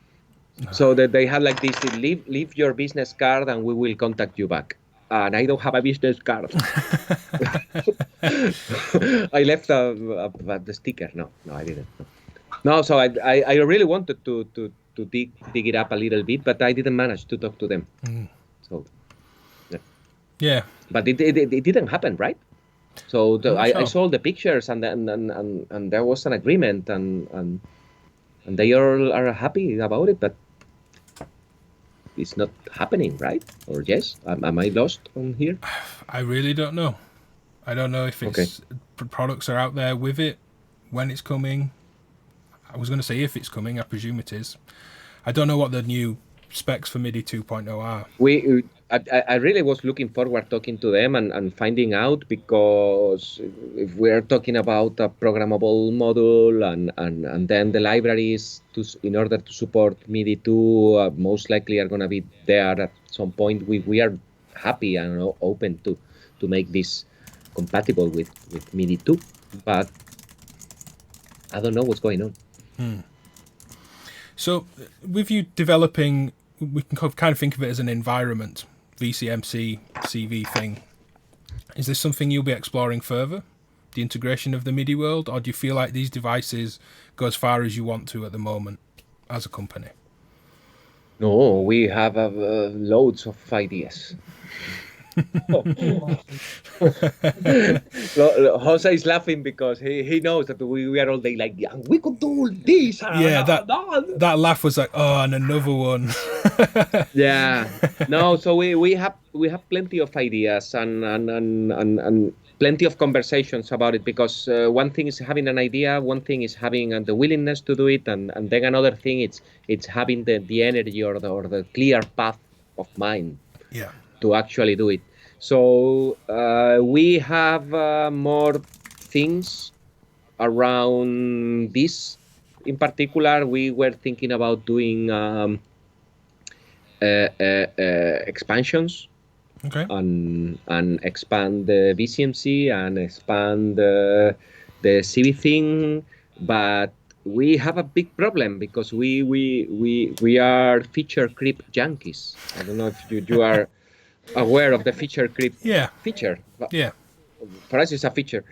So that they had like this: leave your business card, and we will contact you back. And I don't have a business card. I left the sticker. No, I didn't. No, so I really wanted to dig it up a little bit, but I didn't manage to talk to them. So. Yeah, but it didn't happen, right? So I saw the pictures, and there was an agreement, and they all are happy about it, but it's not happening, right? Or yes? Am I lost on here? I really don't know. I don't know if it's products are out there with it, when it's coming. I was going to say if it's coming. I presume it is. I don't know what the new specs for MIDI 2.0 are. I really was looking forward talking to them and finding out, because if we're talking about a programmable module and then the libraries in order to support MIDI 2 most likely are going to be there at some point. We are happy and open to make this compatible with MIDI 2, but I don't know what's going on. So with you developing, we can kind of think of it as an environment, VCMC, CV thing. Is this something you'll be exploring further, the integration of the MIDI world, or do you feel like these devices go as far as you want to at the moment as a company? No, we have loads of ideas. Jose is laughing because he knows that we are all day like, yeah, we could do this. That laugh was like, oh, and another one. Yeah, no. So we have plenty of ideas and plenty of conversations about it, because one thing is having an idea, one thing is having the willingness to do it, and then another thing it's having the energy or the clear path of mind. Yeah. To actually do it. So we have more things around this. In particular, we were thinking about doing expansions, and expand the VCMC and expand the CV thing, but we have a big problem because we are feature creep junkies. I don't know if you are aware of the feature creep feature. Yeah. For us, it's a feature.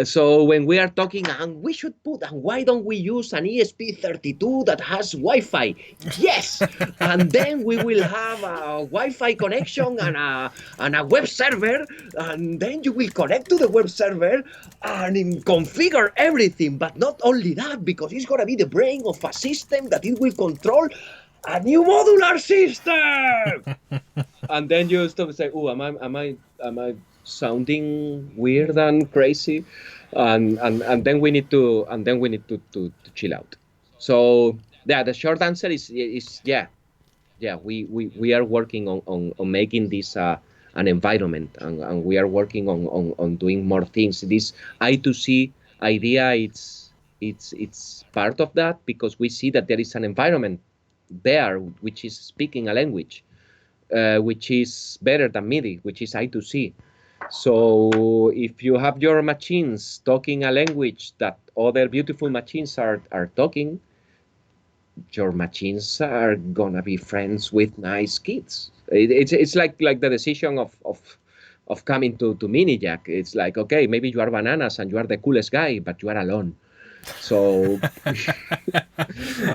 So when we are talking, and we should put, and why don't we use an ESP32 that has Wi-Fi? Yes, and then we will have a Wi-Fi connection and a web server, and then you will connect to the web server and configure everything. But not only that, because it's gonna be the brain of a system that it will control a new modular system. And then you stop and say, "Oh, am I sounding weird and crazy?" And then we need to chill out. So yeah, the short answer is yeah. We are working on making this an environment, and we are working on doing more things. This I2C idea, it's part of that, because we see that there is an environment there which is speaking a language which is better than MIDI, which is I2C. So if you have your machines talking a language that other beautiful machines are talking, your machines are gonna be friends with nice kids. It's like the decision of coming to Mini Jack. It's like, okay, maybe you are bananas and you are the coolest guy, but you are alone. So I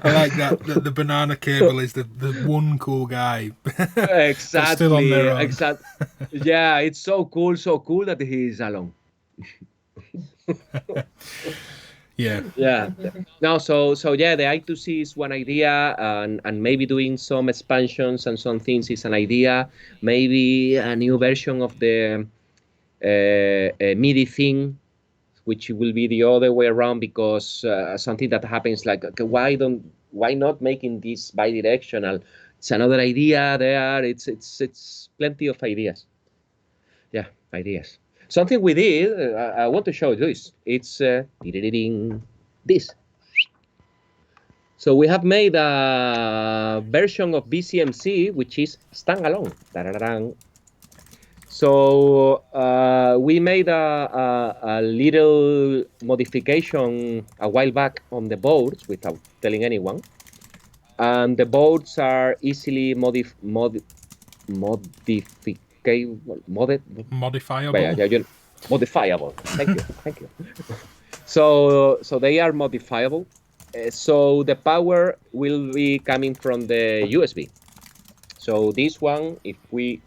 like that. The banana cable is the one cool guy. exactly, still on their own. exactly. Yeah, it's so cool that he is alone. Yeah. Yeah. No, so yeah, the I2C is one idea, and maybe doing some expansions and some things is an idea. Maybe a new version of the MIDI thing, which will be the other way around, because something that happens like, okay, why not making this bidirectional? It's another idea there. It's plenty of ideas. Yeah, ideas. Something we did, I want to show you this. It's this. So we have made a version of VCMC, which is standalone. Da-da-da-dang. So we made a little modification a while back on the boards without telling anyone. And the boards are easily modifiable. Modifiable. Thank you. So they are modifiable. So the power will be coming from the USB. So this one, if we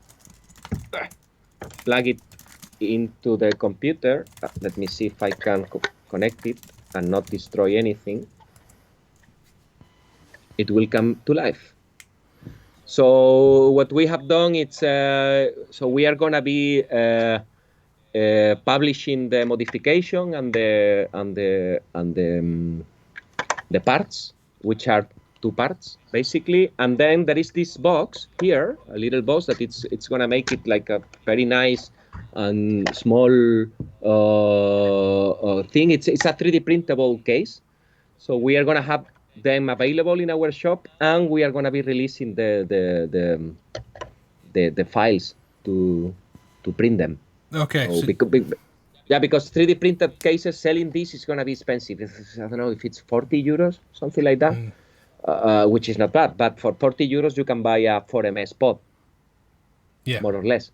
plug it into the computer, let me see if I can connect it and not destroy anything, it will come to life. So what we have done, it's so we are gonna be publishing the modification and the parts, which are 2 parts basically, and then there is this box here, a little box that it's gonna make it like a very nice and small thing. It's a 3D printable case, so we are gonna have them available in our shop, and we are gonna be releasing the files to print them. Okay. So because 3D printed cases, selling this is gonna be expensive. I don't know if it's 40 euros, something like that, which is not bad. But for 40 euros, you can buy a 4MS pod, more or less.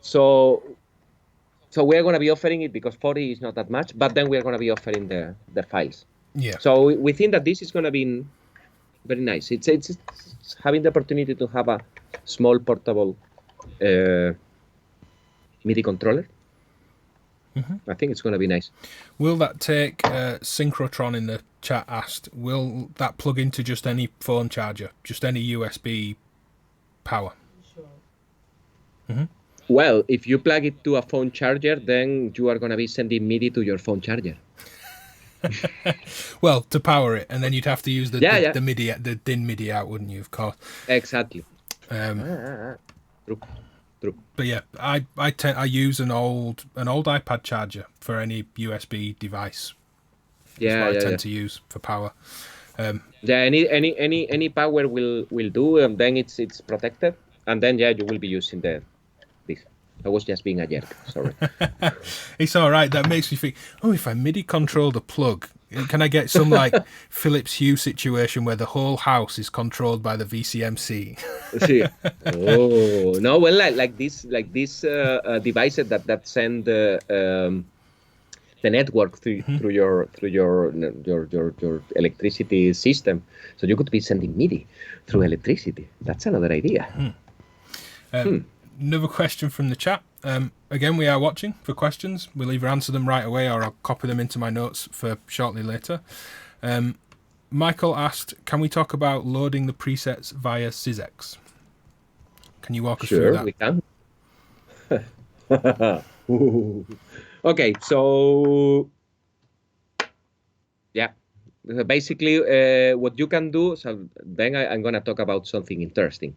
So we are gonna be offering it because 40 is not that much. But then we are gonna be offering the files. Yeah. So we think that this is gonna be very nice. It's having the opportunity to have a small portable MIDI controller. I think it's going to be nice. Will that take Synchrotron in the chat asked, will that plug into just any phone charger, just any USB power? Sure. Well, if you plug it to a phone charger, then you are going to be sending MIDI to your phone charger. Well, to power it, and then you'd have to use the MIDI, the DIN MIDI out, wouldn't you? Of course. Exactly. True. But yeah, I use an old iPad charger for any USB device. That's what I tend to use for power. Any power will do, and then it's protected, and then you will be using this. I was just being a jerk. Sorry. It's all right. That makes me think. Oh, if I MIDI control the plug, can I get some like Philips Hue situation where the whole house is controlled by the VCMC? Oh no! Well, like these devices that send the network through your electricity system. So you could be sending MIDI through electricity. That's another idea. Another question from the chat. Again, we are watching for questions. We'll either answer them right away or I'll copy them into my notes for shortly later. Michael asked, can we talk about loading the presets via Syzex? Can you walk us through that? Sure, we can. Okay, so yeah, basically what you can do, so then I'm going to talk about something interesting.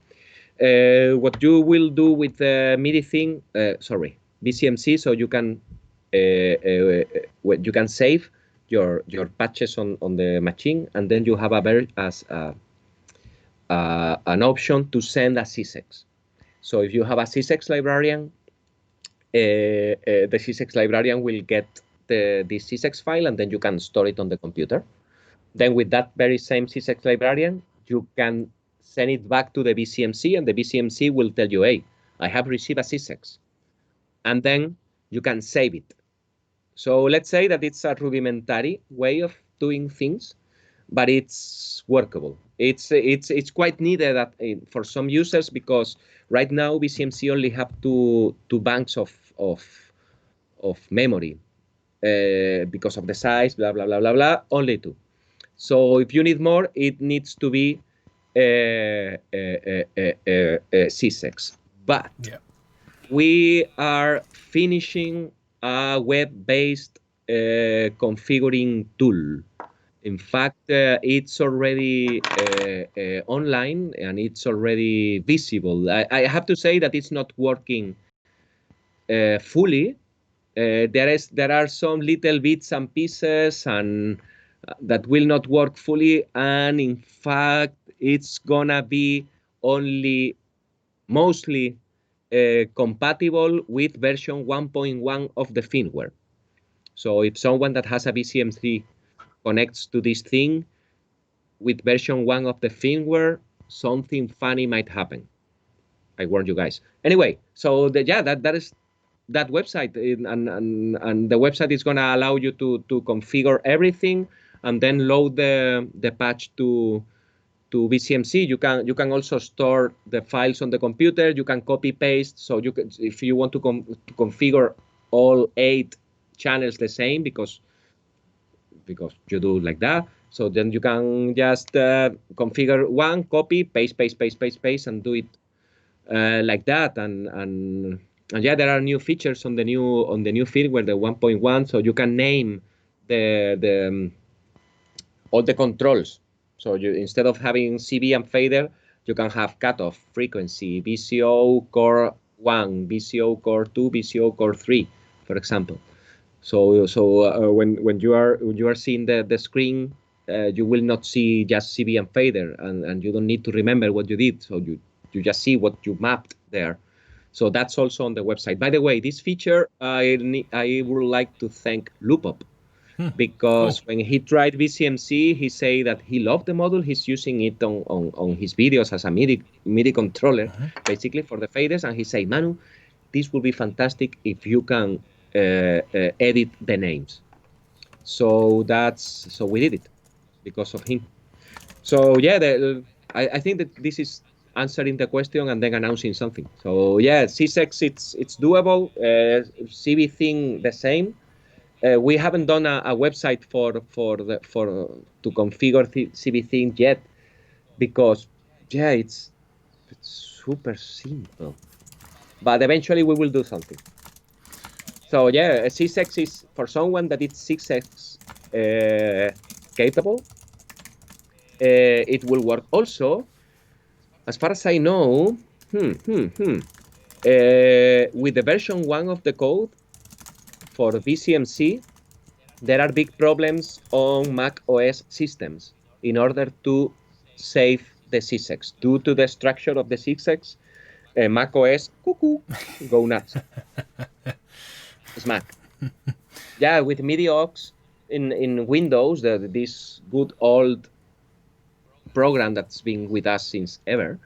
What you will do with the MIDI thing, VCMC, so you can save your patches on the machine, and then you have an option to send a Syzex. So if you have a Syzex librarian, the Syzex librarian will get this Syzex file, and then you can store it on the computer. Then with that very same Syzex librarian, you can send it back to the VCMC, and the VCMC will tell you, hey, I have received a Syzex. and then you can save it. So let's say that it's a rudimentary way of doing things, but it's workable. It's quite needed for some users, because right now VCMC only have two banks of memory because of the size, blah blah blah blah blah. Only two. So if you need more, it needs to be C6. But Yeah. we are finishing a web-based configuring tool. In fact, it's already online and it's already visible. I have to say that it's not working fully. There are some little bits and pieces and that will not work fully. And in fact, it's gonna be only mostly compatible with version 1.1 of the firmware. So if someone that has a VCMC connects to this thing with version 1 of the firmware, something funny might happen. I warn you guys. Anyway, so that is that website, and the website is gonna allow you to configure everything and then load the patch to VCMC. You can also store the files on the computer. You can copy paste. So you can, if you want to configure all 8 channels the same, because you do like that. So then you can just configure one, copy, paste, and do it like that. And yeah, there are new features on the new firmware, the 1.1. So you can name the all the controls. So you, instead of having CV and fader, you can have cutoff, frequency, VCO core 1, VCO core 2, VCO core 3, for example. So when you are seeing the screen, you will not see just CV and fader, and you don't need to remember what you did. So you just see what you mapped there. So that's also on the website. By the way, this feature, I would like to thank Loopop, because when he tried VCMC, he said that he loved the model. He's using it on his videos as a MIDI controller, basically for the faders. And he said, Manu, this will be fantastic if you can edit the names. So we did it because of him. So yeah, I think that this is answering the question and then announcing something. So yeah, C6, it's doable. CV thing the same. We haven't done a website for to configure CV thing yet, because yeah, it's super simple. But eventually we will do something. So yeah, C6 is for someone that is C6 capable. It will work also, as far as I know. With the version 1 of the code for VCMC, there are big problems on Mac OS systems in order to save the C6. Due to the structure of the C6, Mac OS, cuckoo, go nuts. Smack. Yeah, with MIDI aux in Windows, this good old program that's been with us since ever,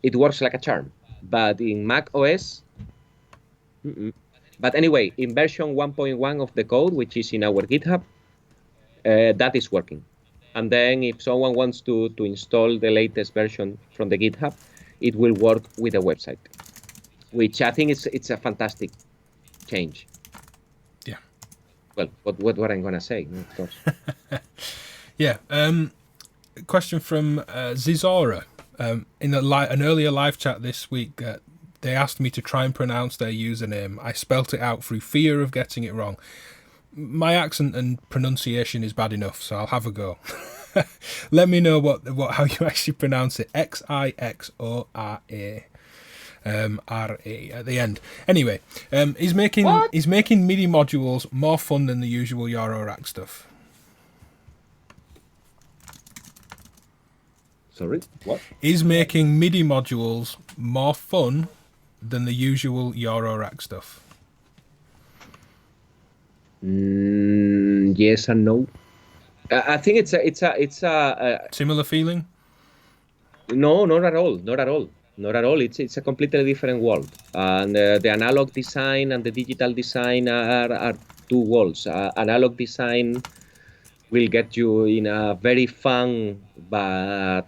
it works like a charm. But in Mac OS, But anyway, in version 1.1 of the code, which is in our GitHub, that is working. And then if someone wants to install the latest version from the GitHub, it will work with the website, which I think it's a fantastic change. Yeah. Well, what I'm gonna say, of course. Yeah. Question from Zizora. In an earlier live chat this week, they asked me to try and pronounce their username. I spelt it out through fear of getting it wrong. My accent and pronunciation is bad enough, so I'll have a go. Let me know how you actually pronounce it. Xixora. RA at the end. Anyway, he's making MIDI modules more fun than the usual Euro Rack stuff. Sorry, what? Is making MIDI modules more fun than the usual Euro Rack stuff? Yes and no. I think it's a Similar feeling? No, not at all. Not at all. Not at all. It's a completely different world. And the analog design and the digital design are two worlds. Analog design will get you in a very fun but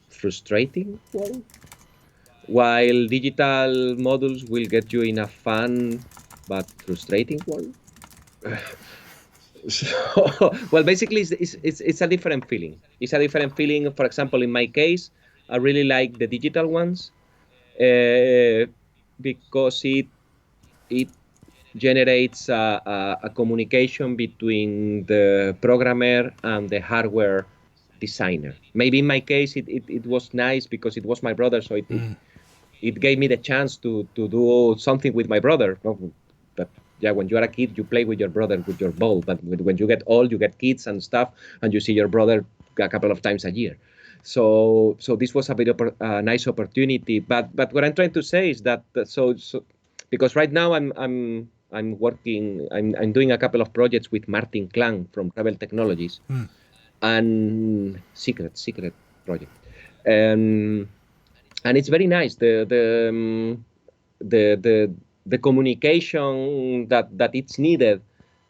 frustrating world, while digital models will get you in a fun but frustrating world. So, well, basically, it's a different feeling. It's a different feeling. For example, in my case, I really like the digital ones because it generates a communication between the programmer and the hardware designer. Maybe in my case, it was nice because it was my brother, so it gave me the chance to do something with my brother. But yeah, when you are a kid, you play with your brother with your ball. But when you get old, you get kids and stuff, and you see your brother a couple of times a year. So this was a bit of a nice opportunity. But what I'm trying to say is that so because right now I'm working, I'm doing a couple of projects with Martin Klang from Rebel Technologies, and secret project. And it's very nice. The communication that it's needed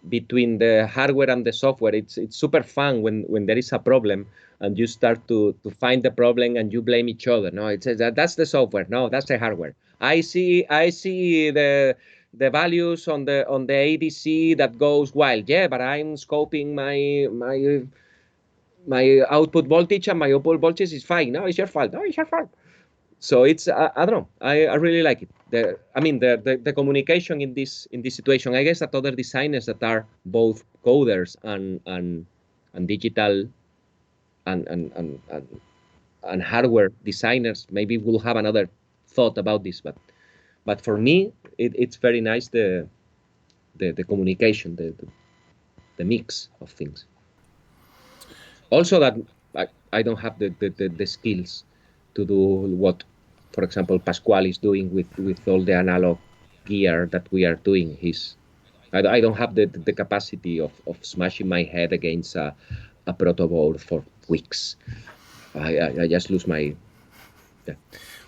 between the hardware and the software. It's super fun when there is a problem and you start to find the problem and you blame each other. No, it says that's the software. No, that's the hardware. I see the values on the ADC that goes wild. Yeah, but I'm scoping my output voltage and my output voltage is fine. No, it's your fault. No, it's your fault. So it's I don't know. I really like it. The communication in this situation. I guess that other designers that are both coders and digital and hardware designers maybe will have another thought about this. But for me, it's very nice the communication, the mix of things. Also that I don't have the skills to do what, for example, Pascual is doing with all the analog gear that we are doing. I don't have the capacity of smashing my head against a proto board for weeks. I just lose my... Yeah.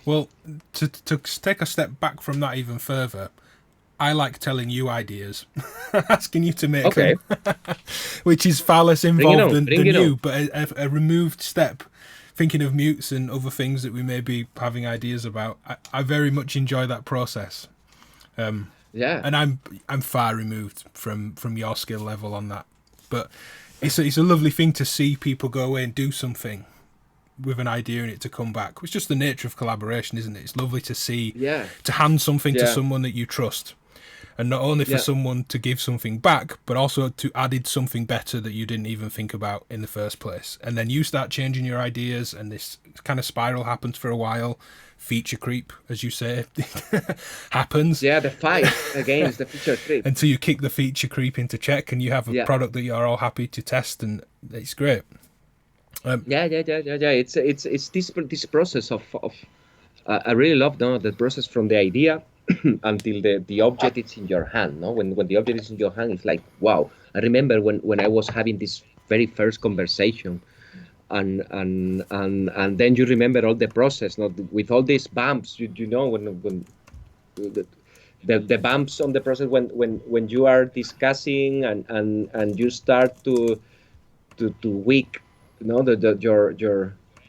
Well, to take a step back from that even further, I like telling you ideas, asking you to make them, which is far less involved than you, but a removed step, thinking of mutes and other things that we may be having ideas about. I very much enjoy that process. Yeah, and I'm far removed from your skill level on that, but it's a lovely thing to see people go away and do something with an idea in it to come back. It's just the nature of collaboration, isn't it? It's lovely to see, to hand something to someone that you trust. And not only for someone to give something back, but also to added something better that you didn't even think about in the first place. And then you start changing your ideas, and this kind of spiral happens for a while. Feature creep, as you say, happens. Yeah, the fight against the feature creep. Until you kick the feature creep into check, and you have a product that you're all happy to test, and it's great. It's this process of I really love the process from the idea until the object is in your hand. No, when the object is in your hand, it's like wow. I remember when I was having this very first conversation, and then you remember all the process. No, with all these bumps, you know when the bumps on the process when you are discussing and you start to weak, you know,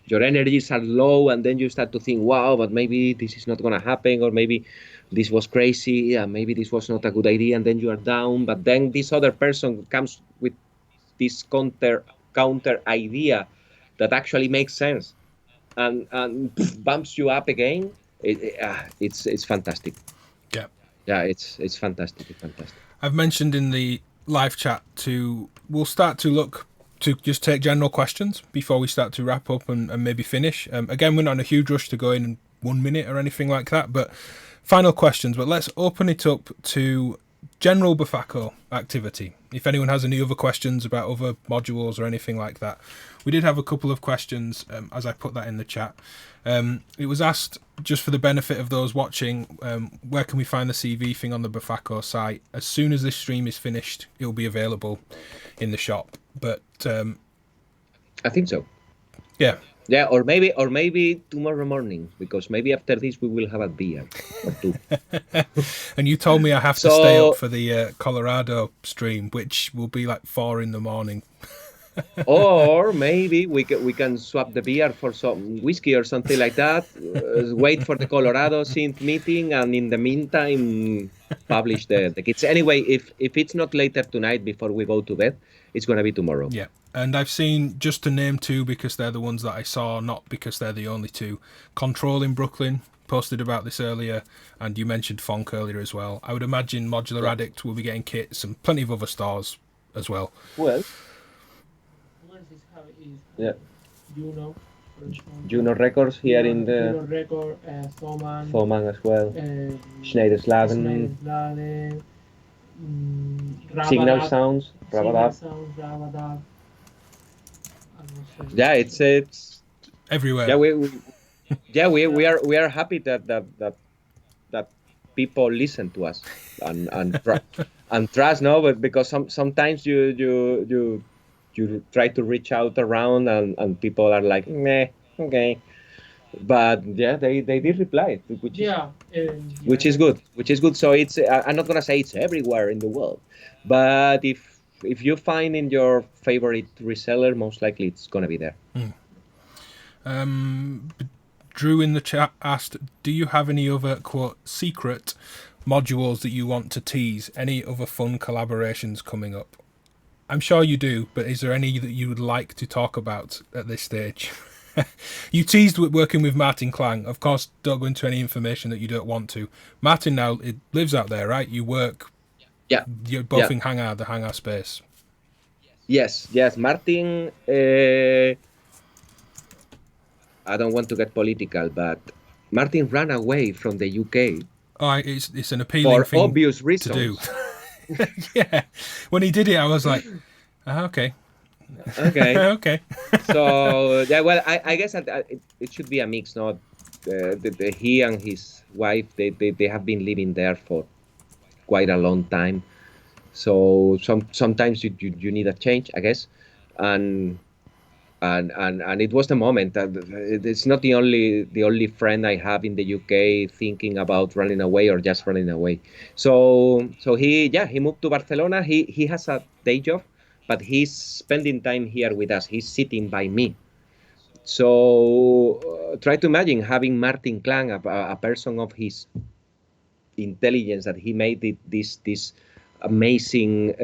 your energies are low, and then you start to think, wow, but maybe this is not going to happen, or maybe this was crazy, and maybe this was not a good idea, and then you are down. But then this other person comes with this counter idea that actually makes sense, and bumps you up again. It's fantastic. Yeah, it's fantastic. It's fantastic. I've mentioned in the live chat we'll start to look to just take general questions before we start to wrap up and maybe finish. Again, we're not in a huge rush to go in 1 minute or anything like that, but final questions. But let's open it up to general Befaco activity. If anyone has any other questions about other modules or anything like that. We did have a couple of questions as I put that in the chat. It was asked, just for the benefit of those watching, where can we find the CV thing on the Befaco site? As soon as this stream is finished, it will be available in the shop. But I think so. Yeah. Yeah, or maybe tomorrow morning, because maybe after this we will have a beer or two. And you told me I have to stay up So, for the Colorado stream, which will be like 4 in the morning. or maybe we can swap the beer for some whiskey or something like that. Wait for the Colorado synth meeting, and in the meantime, publish the kits. Anyway, if it's not later tonight before we go to bed, it's gonna be tomorrow. Yeah. And I've seen, just to name 2 because they're the ones that I saw, not because they're the only 2. Control in Brooklyn posted about this earlier, and you mentioned Fonk earlier as well. I would imagine Modular Yeah. Addict will be getting kits and plenty of other stores as well. Well, yeah. Juno Records here in the Juno Record, Thoman, Foman as well. Schneidersladen, Signal Sounds, Rabadab. Yeah, it's Everywhere. yeah, we are happy that people listen to us and trust, no, but because sometimes you try to reach out around, and people are like, meh, okay, but yeah, they did reply, which is good. So it's, I'm not gonna say it's everywhere in the world, but if you find in your favorite reseller, most likely it's gonna be there. Drew in the chat asked, do you have any other, quote, secret modules that you want to tease? Any other fun collaborations coming up? I'm sure you do, but is there any that you would like to talk about at this stage? You teased with working with Martin Klang. Of course, don't go into any information that you don't want to. Martin now it lives out there, right? You work. Yeah. You're both Yeah. in the hangar space. Yes. Martin, I don't want to get political, but Martin ran away from the UK Oh, it's an appealing for thing obvious to reasons. do. Yeah. When he did it, I was like, okay. Okay. Okay. So yeah, well, I guess it should be a mix. No, he and his wife, they have been living there for quite a long time. So sometimes you need a change, I guess, and it was the moment that it's not the only friend I have in the UK thinking about running away or just running away. So he moved to Barcelona. He has a day job, but he's spending time here with us. He's sitting by me. So try to imagine having Martin Klang, a person of his intelligence, that he made this amazing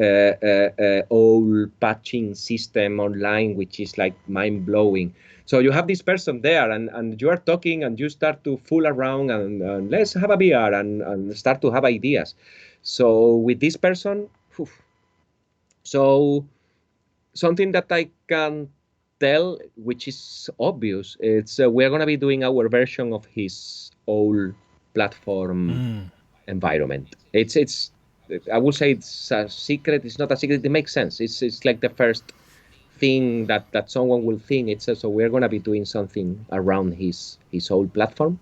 old patching system online, which is like mind-blowing. So you have this person there, and you are talking, and you start to fool around, and let's have a beer, and start to have ideas. So with this person, whew. So something that I can tell, which is obvious, it's we're going to be doing our version of his old platform environment. It's I would say it's a secret. It's not a secret. It makes sense. It's like the first thing that someone will think. It's so we're going to be doing something around his old platform,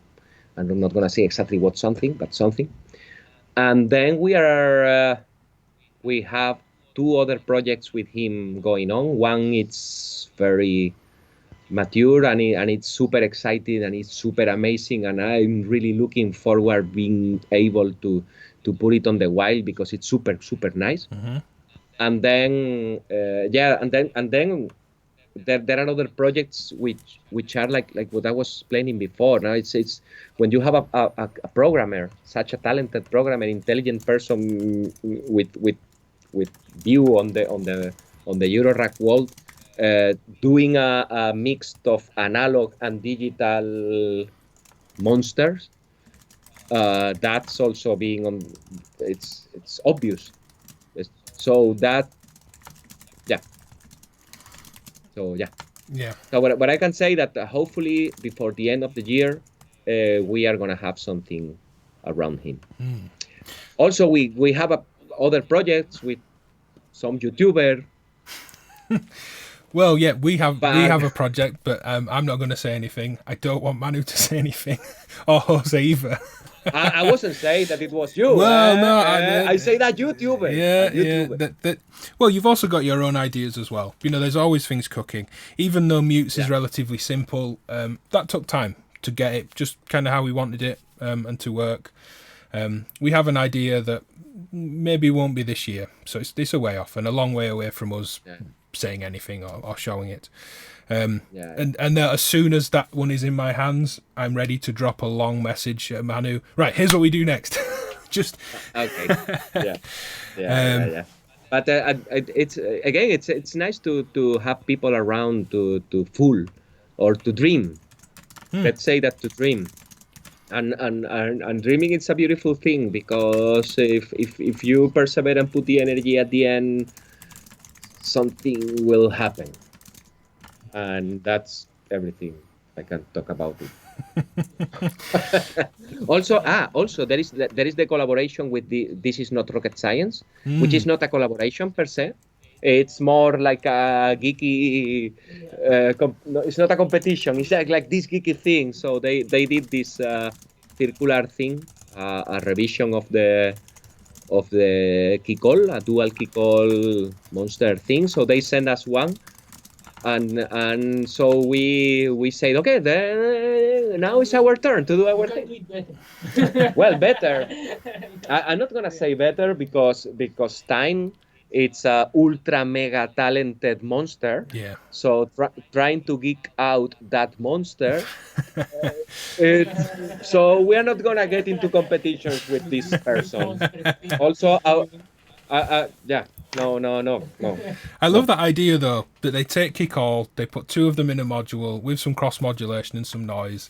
and I'm not going to say exactly what something, but something. And then we have 2 other projects with him going on. One, it's very mature, and it's super exciting, and it's super amazing, and I'm really looking forward being able to put it on the wild, because it's super nice. And then there are other projects which are like what I was explaining before. Now it's when you have a programmer, such a talented programmer, intelligent person with view on the Eurorack world, doing a mix of analog and digital monsters. That's also being on. It's obvious. So that, yeah. So yeah. Yeah. So what I can say that hopefully before the end of the year, we are gonna have something around him. Also, we have other projects with some YouTuber. Well, yeah, we have But a project, but I'm not going to say anything. I don't want Manu to say anything, or Jose either. I wasn't saying that it was you. Well, no, I say that YouTuber. Yeah, a YouTuber. yeah. Well, you've also got your own ideas as well. You know, there's always things cooking. Even though mutes is relatively simple, that took time to get it just kind of how we wanted it and to work. We have an idea that maybe won't be this year, so it's a way off and a long way away from us saying anything or showing it. And as soon as that one is in my hands, I'm ready to drop a long message at Manu. Right, here's what we do next. Just okay. Yeah. But it's nice to have people around to fool or to dream. Let's say that, to dream. And dreaming, it's a beautiful thing, because if you persevere and put the energy at the end, something will happen. And that's everything I can talk about it. Also there is the collaboration with This Is Not Rocket Science, which is not a collaboration per se. It's more like a geeky. It's not a competition. It's like this geeky thing. So they did this circular thing, a revision of the keycall, a dual keycall monster thing. So they send us one, and so we said, okay, then now it's our turn to do our thing. Well, better. I'm not gonna say better because time. It's a ultra mega talented monster. Yeah. So trying to geek out that monster. So we are not gonna get into competitions with this person. Also, no. I love that idea though, that they take Keycall, they put two of them in a module with some cross modulation and some noise,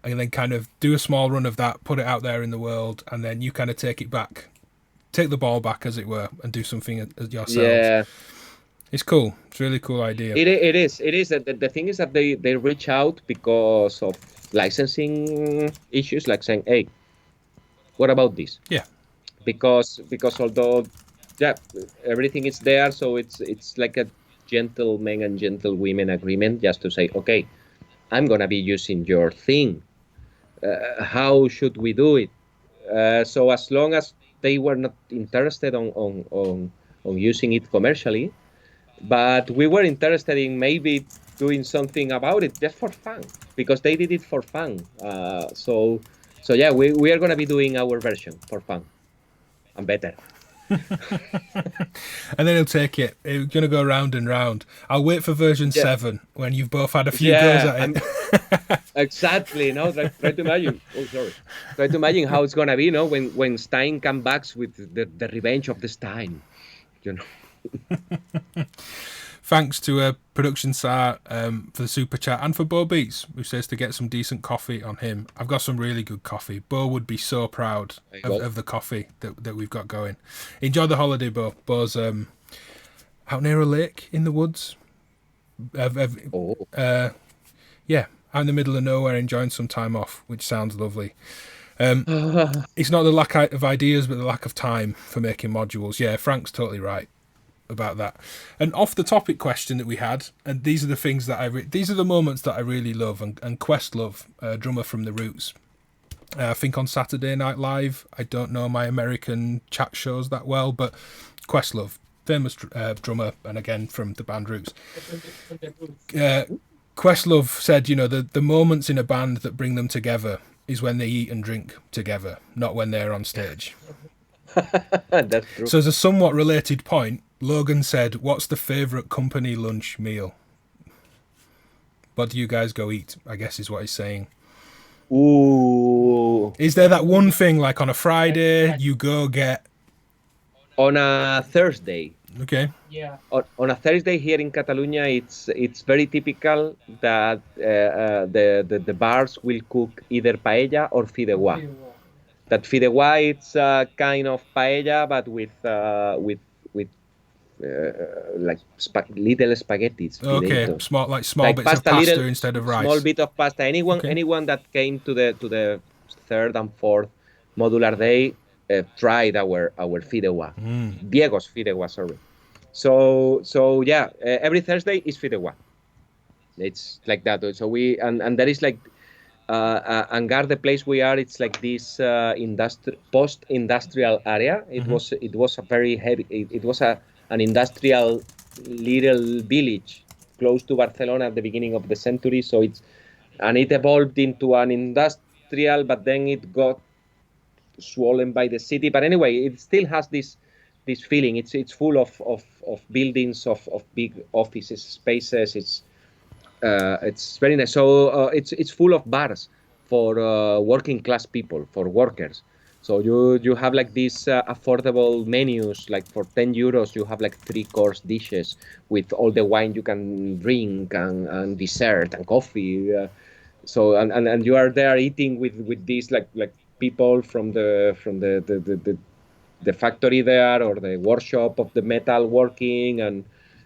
and then kind of do a small run of that, put it out there in the world, and then you kind of take it back. Take the ball back, as it were, and do something yourselves. Yeah, it's cool. It's a really cool idea. It is. The thing is that they reach out because of licensing issues, like saying, "Hey, what about this?" Yeah. Because although everything is there, so it's like a gentleman and gentlewomen agreement, just to say, "Okay, I'm gonna be using your thing. How should we do it?" So as long as they were not interested on using it commercially, but we were interested in maybe doing something about it just for fun, because they did it for fun. So yeah, we are going to be doing our version for fun and better. And then he'll take it. It's going to go round and round. I'll wait for version 7 when you've both had a few goes at it. Exactly. No, try to imagine. Oh, sorry. Try to imagine how it's gonna be, when Stein comes back with the revenge of the Stein. Thanks to Production Sar for the super chat, and for Bo Beats, who says to get some decent coffee on him. I've got some really good coffee. Bo would be so proud of the coffee that we've got going. Enjoy the holiday, Bo. Bo's out near a lake in the woods. Yeah, out in the middle of nowhere, enjoying some time off, which sounds lovely. It's not the lack of ideas, but the lack of time for making modules. Yeah, Frank's totally right about that. And off the topic question that we had, and these are the things that these are the moments that I really love, and Questlove, drummer from The Roots, I think on Saturday Night Live, I don't know my American chat shows that well, but Questlove, famous drummer, and again from the band Roots. Questlove said, the moments in a band that bring them together is when they eat and drink together, not when they're on stage. That's true. So as a somewhat related point, Logan said, what's the favourite company lunch meal? What do you guys go eat, I guess is what he's saying. Ooh. Is there that one thing, like on a Friday, you go get... On a Thursday. Okay. Yeah. On a Thursday here in Catalonia, it's very typical that the bars will cook either paella or fideuà. That fideuà, it's a kind of paella, but with like little spaghettis. Okay, small bits pasta, of pasta instead of rice. Small bit of pasta. Anyone that came to the third and fourth modular day tried our fideuà. Diego's fideuà, sorry. So yeah, every Thursday is FIDE1. It's like that. So and there is like Angar, the place we are, it's like this post-industrial area. It was a very heavy. It was an industrial little village close to Barcelona at the beginning of the century. So it evolved into an industrial, but then it got swollen by the city. But anyway, it still has this feeling. It's full of buildings, of big offices, spaces. It's very nice. So it's full of bars for working class people, for workers. So you have like these affordable menus, like for 10 euros, you have like 3-course dishes with all the wine you can drink and dessert and coffee. So and you are there eating with these like people from the factory there or the workshop of the metal working, and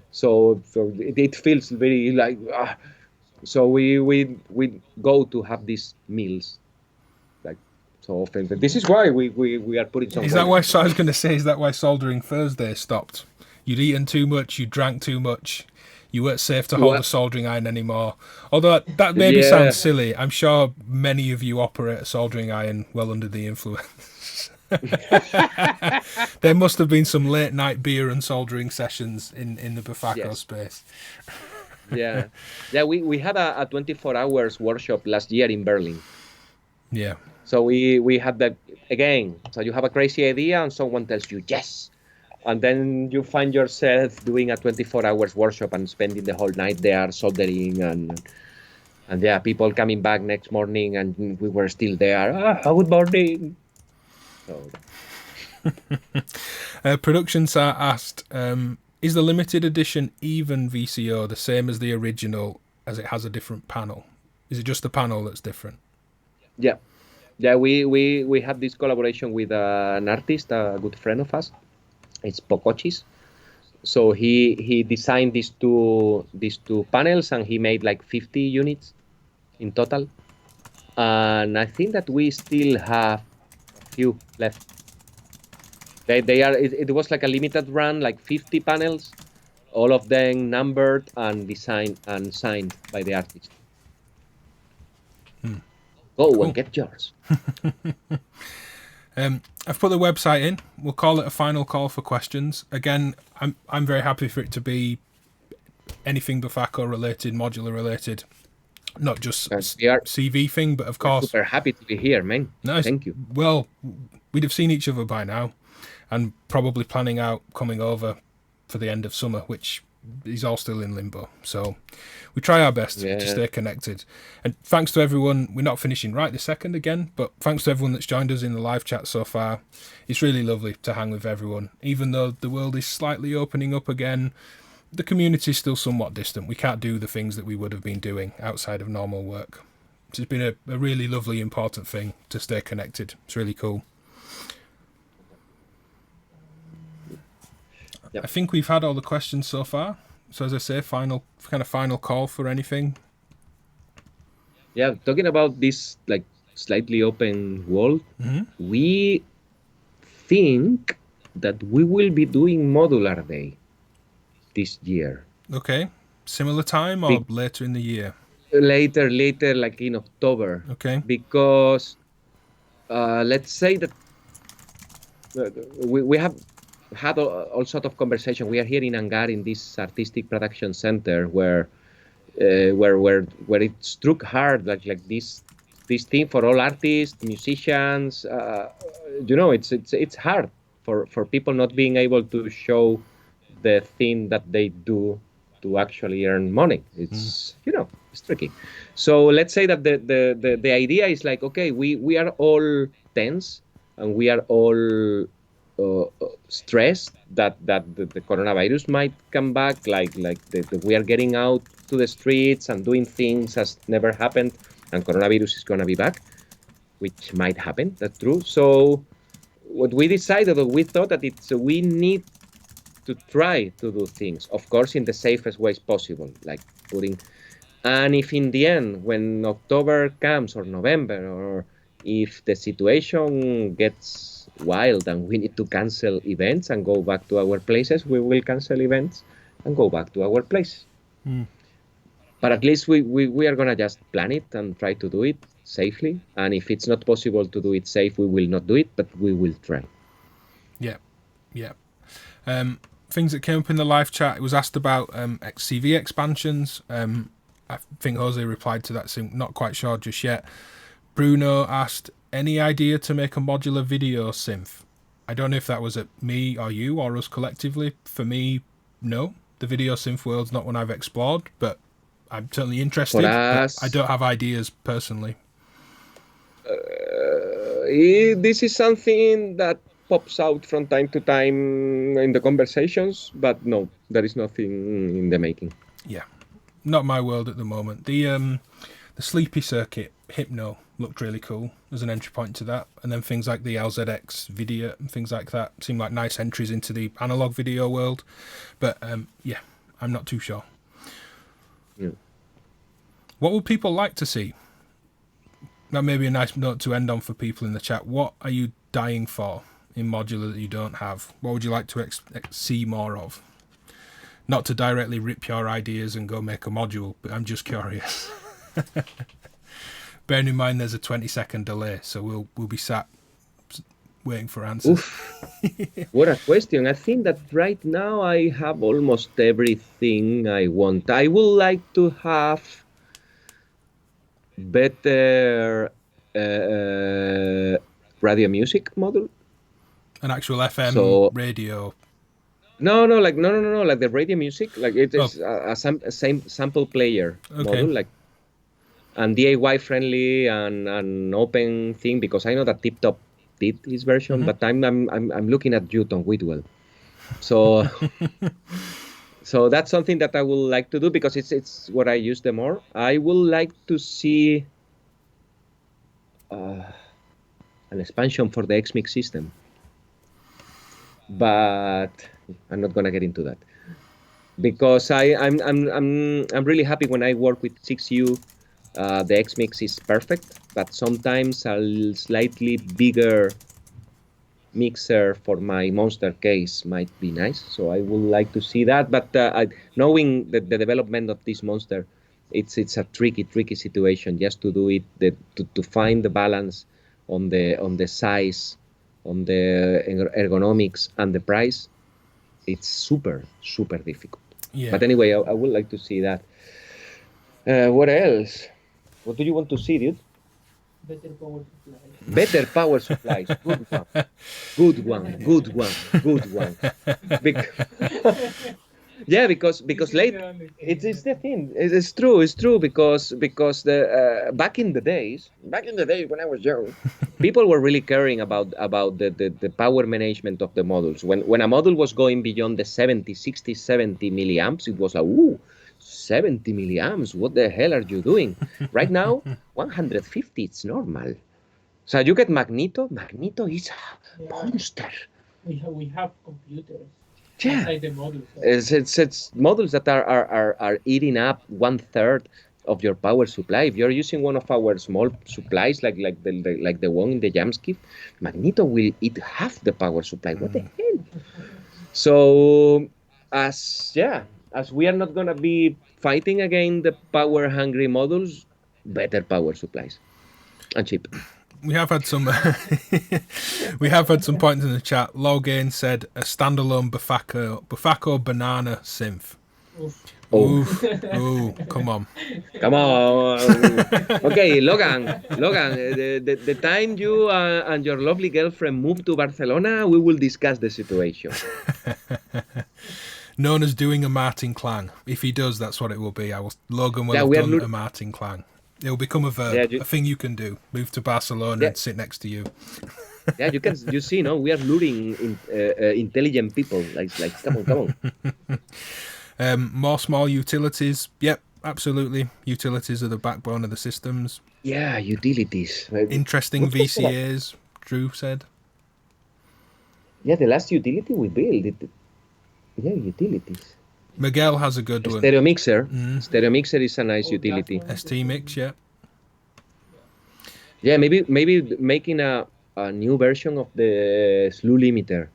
so it feels very like so we go to have these meals like so often. But this is why we are putting some. Is that why? So I was going to say, is that why Soldering Thursday stopped? You'd eaten too much, you drank too much, you weren't safe to hold a soldering iron anymore. Although that maybe sounds silly, I'm sure many of you operate a soldering iron well under the influence. There must have been some late night beer and soldering sessions in the Befaco space. Yeah, we had a 24 hours workshop last year in Berlin. Yeah. So we had that again. So you have a crazy idea and someone tells you yes, and then you find yourself doing a 24 hours workshop and spending the whole night there soldering and yeah, people coming back next morning and we were still there. Good morning. So. Productions are asked, is the limited edition even VCO the same as the original, as it has a different panel? Is it just the panel that's different? Yeah. We had this collaboration with an artist, a good friend of us. It's Pocochis. So he designed these two panels and he made like 50 units in total. And I think that we still have a few left. They are. It was like a limited run, like 50 panels, all of them numbered and designed and signed by the artist. Go and get yours. I've put the website in. We'll call it a final call for questions. Again, I'm very happy for it to be anything Befaco related, modular related, not just CV thing, but of course. Super happy to be here, man. Nice. Thank you. Well, we'd have seen each other by now, and probably planning out coming over for the end of summer, which is all still in limbo. So we try our best to stay connected. And thanks to everyone. We're not finishing right this second again, but thanks to everyone that's joined us in the live chat so far. It's really lovely to hang with everyone. Even though the world is slightly opening up again, the community is still somewhat distant. We can't do the things that we would have been doing outside of normal work. It's been a really lovely, important thing to stay connected. It's really cool. Yep. I think we've had all the questions so far. So as I say, final call for anything. Yeah, talking about this like slightly open world, we think that we will be doing Modular Day this year. Okay. Similar time or later in the year? Later, like in October. Okay. Because let's say that we have had all sort of conversation. We are here in Angar in this artistic production center where it struck hard like this thing for all artists, musicians. It's hard for people not being able to show the thing that they do to actually earn money. It's it's tricky. So let's say that the idea is like, okay, we are all tense and we are all stressed that the coronavirus might come back, like we are getting out to the streets and doing things as never happened, and coronavirus is gonna be back, which might happen. That's true. So what we decided, we thought that we need to try to do things, of course, in the safest ways possible, like putting. And if in the end, when October comes or November, or If the situation gets wild and we need to cancel events and go back to our places, we will cancel events and go back to our place. But at least we are going to just plan it and try to do it safely. And if it's not possible to do it safe, we will not do it, but we will try. Yeah, yeah. Things that came up in the live chat, it was asked about XCV expansions. I think Jose replied to that, so not quite sure just yet. Bruno asked, any idea to make a modular video synth? I don't know if that was at me or you or us collectively. For me, no. The video synth world's not one I've explored, but I'm certainly interested. But I don't have ideas personally. This is something that pops out from time to time in the conversations, but no, there is nothing in the making. Yeah, not my world at the moment. The Sleepy Circuit Hypno looked really cool as an entry point to that, and then things like the LZX video and things like that seem like nice entries into the analog video world. But yeah, I'm not too sure. Yeah. What would people like to see? That may be a nice note to end on for people in the chat. What are you dying for in modular that you don't have? What would you like to see more of? Not to directly rip your ideas and go make a module, but I'm just curious. Bearing in mind there's a 20-second delay, so we'll be sat waiting for answers. What a question. I think that right now I have almost everything I want. I would like to have better radio music module. An actual FM radio. No, like the radio music, like it is a same sample player module, like and DIY friendly and an open thing, because I know that Tip Top did his version, but I'm looking at you, Tom Whitwell. So so that's something that I would like to do, because it's what I use the more. I would like to see an expansion for the XMix system, but I'm not gonna get into that, because I'm really happy when I work with 6U. The XMix is perfect, but sometimes a slightly bigger mixer for my monster case might be nice. So I would like to see that. But knowing the development of this monster, it's a tricky situation just to do it, to find the balance on the size, on the ergonomics and the price. It's super difficult. Yeah. But anyway, I would like to see that. What else? What do you want to see, dude? Better power supplies. Better power supplies. Good one. Yeah, because late. It's the thing. It's true because the back in the days when I was young, people were really caring about the power management of the modules. When a module was going beyond the 70 milliamps, it was like, ooh, 70 milliamps, what the hell are you doing? Right now, 150, it's normal. So you get Magneto is a monster. We have computers inside the modules. It's modules that are eating up 1/3 of your power supply. If you're using one of our small supplies, like the one in the Jamskiff, Magneto will eat half the power supply. What the hell? So as we are not gonna be fighting against the power-hungry modules, better power supplies and cheap. We have had some points in the chat. Logain said a standalone Befaco banana synth. Ooh, come on. Okay, Logan, the time you and your lovely girlfriend move to Barcelona, we will discuss the situation. Known as doing a Martin Klang. If he does, that's what it will be. Logan will have done a Martin Klang. It will become a thing you can do. Move to Barcelona and sit next to you. Yeah, you see, no, we are luring intelligent people. Like, come on. More small utilities. Yep, absolutely. Utilities are the backbone of the systems. Yeah, utilities. Interesting VCAs, Drew said. Yeah, the last utility we built. Yeah, utilities. Miguel has a good one. Stereo mixer. Stereo mixer is a nice utility. ST Mix, yeah. Yeah, maybe making a new version of the slew limiter.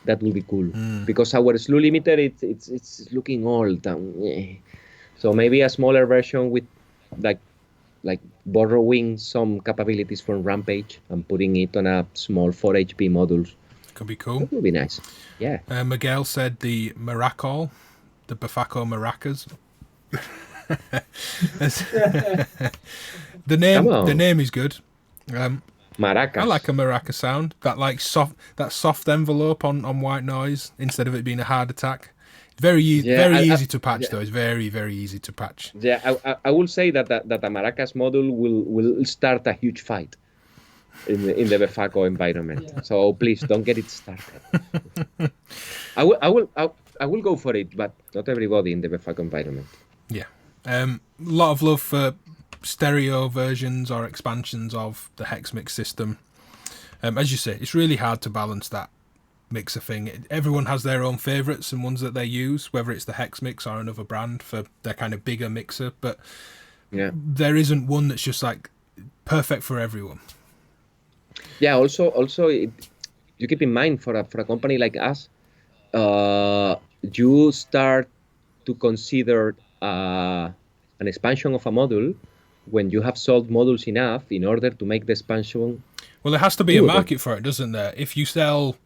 That will be cool because our slew limiter it's looking old. So maybe a smaller version with like borrowing some capabilities from Rampage and putting it on a small 4 HP modules. Could be cool. That would be nice. Yeah. Miguel said the Maracol, the Befaco Maracas. The name is good. Maracas. I like a maraca sound. That soft envelope on white noise instead of it being a hard attack. Very easy to patch though. It's very, very easy to patch. Yeah, I will say that a maracas module will start a huge fight in the Befaco environment. Yeah. So please don't get it started. I will go for it, but not everybody in the Befaco environment. Yeah. A lot of love for stereo versions or expansions of the hex mix system. As you say, it's really hard to balance that mixer thing. Everyone has their own favorites and ones that they use, whether it's the hex mix or another brand for their kind of bigger mixer, but yeah, there isn't one that's just like perfect for everyone. Yeah, also you keep in mind for a company like us, you start to consider an expansion of a module when you have sold modules enough in order to make the expansion. Well, there has to be doable. A market for it, doesn't there? If you sell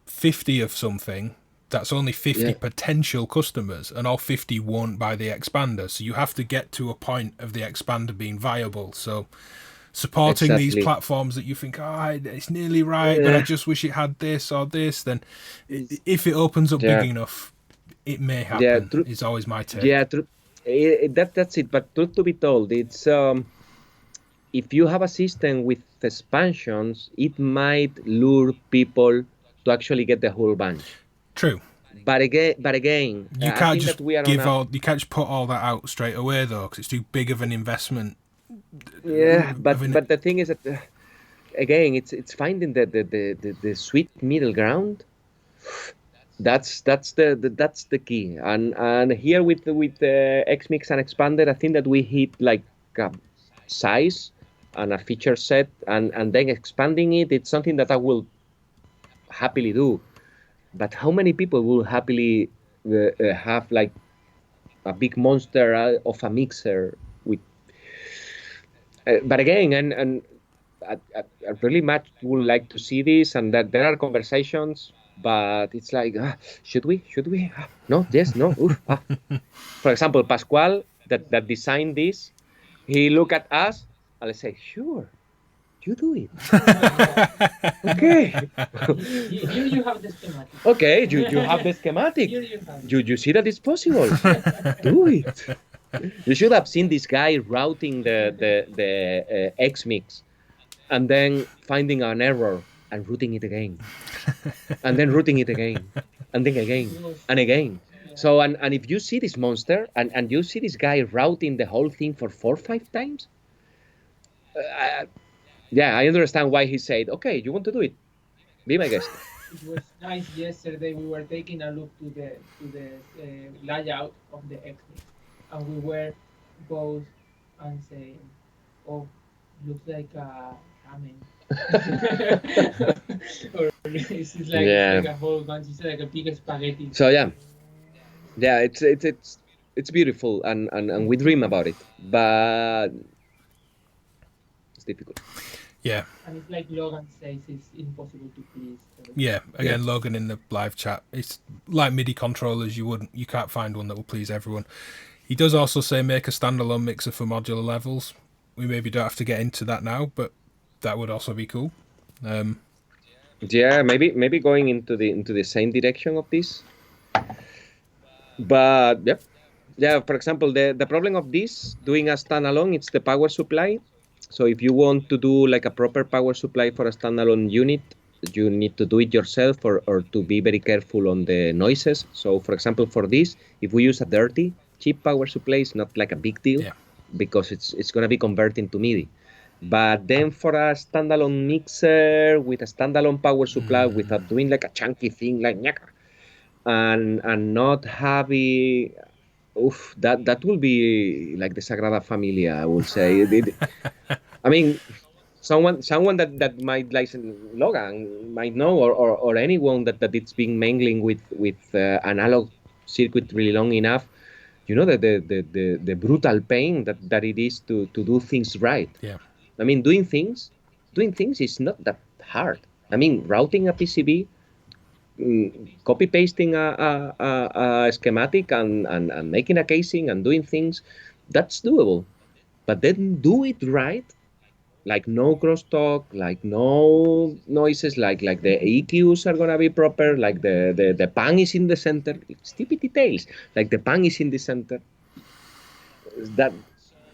50 of something, that's only 50 potential customers, and all 50 won't buy the expander. So you have to get to a point of the expander being viable. So supporting these platforms that you think, it's nearly right, but I just wish it had this or this, then if it opens up big enough, it may happen. It's always my take. Yeah, that's it. But truth to be told, it's if you have a system with expansions, it might lure people to actually get the whole bunch. True. But again, you can't just you can't just put all that out straight away though, because it's too big of an investment. Yeah, but the thing is that again, it's finding the sweet middle ground. That's the key. And here with the X-Mix and Expander, I think that we hit like a size and a feature set, and then expanding it. It's something that I will happily do. But how many people will happily have like a big monster of a mixer with? But again, and I really much would like to see this, and that there are conversations. But it's like, should we? No, yes, no. For example, Pascual that designed this, he look at us and I say, sure, you do it. Okay. You have the schematic. Okay, you have the schematic. You see that it's possible. Do it. You should have seen this guy routing the X-Mix and then finding an error and routing it again. And then routing it again. And then again. And again. So, and if you see this monster and you see this guy routing the whole thing for 4 or 5 times, I understand why he said, okay, you want to do it? Be my guest. It was nice yesterday. We were taking a look to the layout of the X-Mix, and we were both and saying, oh, looks like a ramen. Or it's like a whole bunch. It's like a big spaghetti. So it's beautiful, and we dream about it, but it's difficult. Yeah. And it's like Logan says, it's impossible to please. Yeah, again, Logan in the live chat, it's like MIDI controllers, you can't find one that will please everyone. He does also say make a standalone mixer for modular levels. We maybe don't have to get into that now, but that would also be cool. Maybe going into the same direction of this. But for example, the problem of this doing a standalone, it's the power supply. So if you want to do like a proper power supply for a standalone unit, you need to do it yourself or to be very careful on the noises. So for example, for this, if we use a dirty, cheap power supply, it's not like a big deal because it's going to be converting to MIDI. But then for a standalone mixer with a standalone power supply without doing like a chunky thing like nyaka, and not having... that will be like the Sagrada Familia, I would say. I mean, someone that might like Logan might know, or anyone that it's been mangling with analog circuit really long enough, you know, the brutal pain that it is to do things right. Yeah. I mean, doing things is not that hard. I mean, routing a PCB, copy pasting a schematic and making a casing and doing things, that's doable. But then do it right, like no crosstalk, like no noises, like the EQs are gonna be proper, like the pan is in the center. Stupid details, like the pan is in the center. That